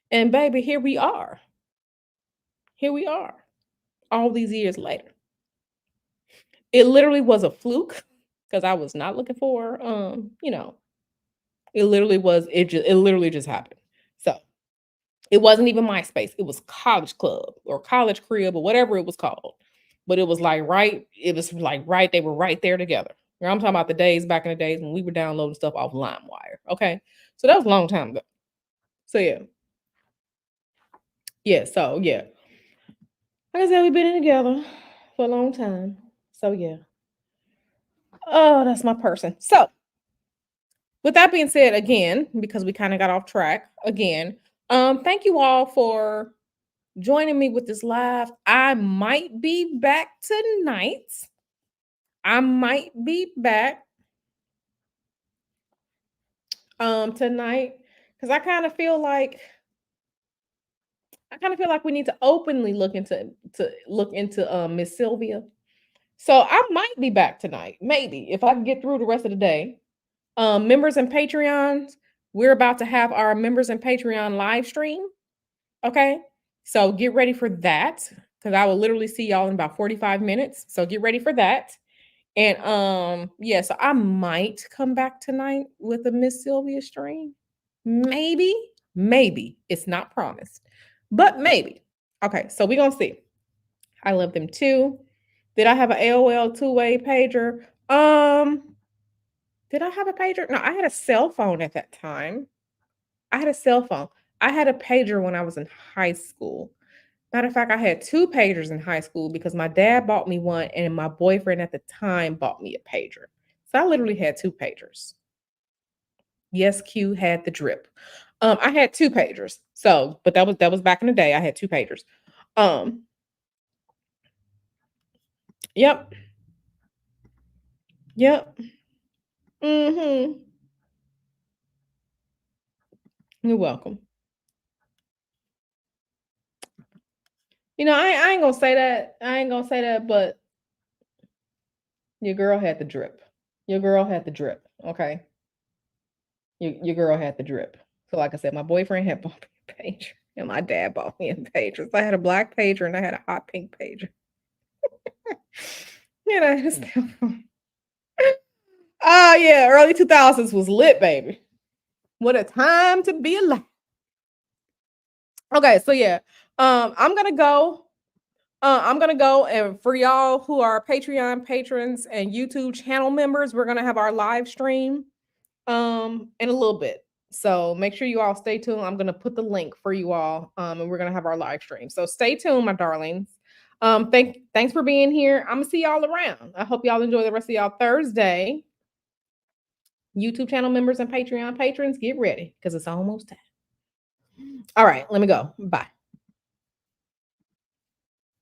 And baby, here we are. Here we are. All these years later. It literally was a fluke because I was not looking for it literally just happened. So it wasn't even MySpace. It was College Club or College Crib or whatever it was called. But it was like right, they were right there together. I'm talking about the days back in the days when we were downloading stuff off LimeWire. Okay. So that was a long time ago. So yeah. Yeah. So yeah. Like I said, we've been in together for a long time. So yeah. Oh, that's my person. So with that being said, again, because we kind of got off track again, thank you all for joining me with this live. I might be back tonight. I might be back tonight because I kind of feel like we need to openly look into Miss Sylvia. So I might be back tonight, maybe if I can get through the rest of the day. Members and Patreons, we're about to have our members and Patreon live stream. Okay. So get ready for that because I will literally see y'all in about 45 minutes. So get ready for that. And yeah, so I might come back tonight with a Miss Sylvia stream. Maybe, maybe. It's not promised, but maybe. Okay, so we're gonna see. I love them too. Did I have an AOL two-way pager? Did I have a pager? No, I had a cell phone at that time. I had a cell phone. I had a pager when I was in high school. Matter of fact, I had 2 pagers in high school because my dad bought me one and my boyfriend at the time bought me a pager. So I literally had 2 pagers. Yes, Q had the drip. I had 2 pagers. So, but that was back in the day. I had 2 pagers. Um, yep. Yep. Mhm. You're welcome. I ain't gonna say that. I ain't gonna say that, but your girl had the drip. Your girl had the drip. Okay. Your girl had the drip. So like I said, my boyfriend had bought me a pager, and my dad bought me a pager. So I had a black pager and I had a hot pink pager. Just oh yeah, early 2000s was lit, baby. What a time to be alive. Okay, so yeah. I'm gonna go. I'm gonna go, and for y'all who are Patreon patrons and YouTube channel members, we're gonna have our live stream in a little bit. So make sure you all stay tuned. I'm gonna put the link for you all, and we're gonna have our live stream. So stay tuned, my darlings. Thanks for being here. I'm gonna see y'all around. I hope y'all enjoy the rest of y'all Thursday. YouTube channel members and Patreon patrons, get ready because it's almost time. All right, let me go. Bye.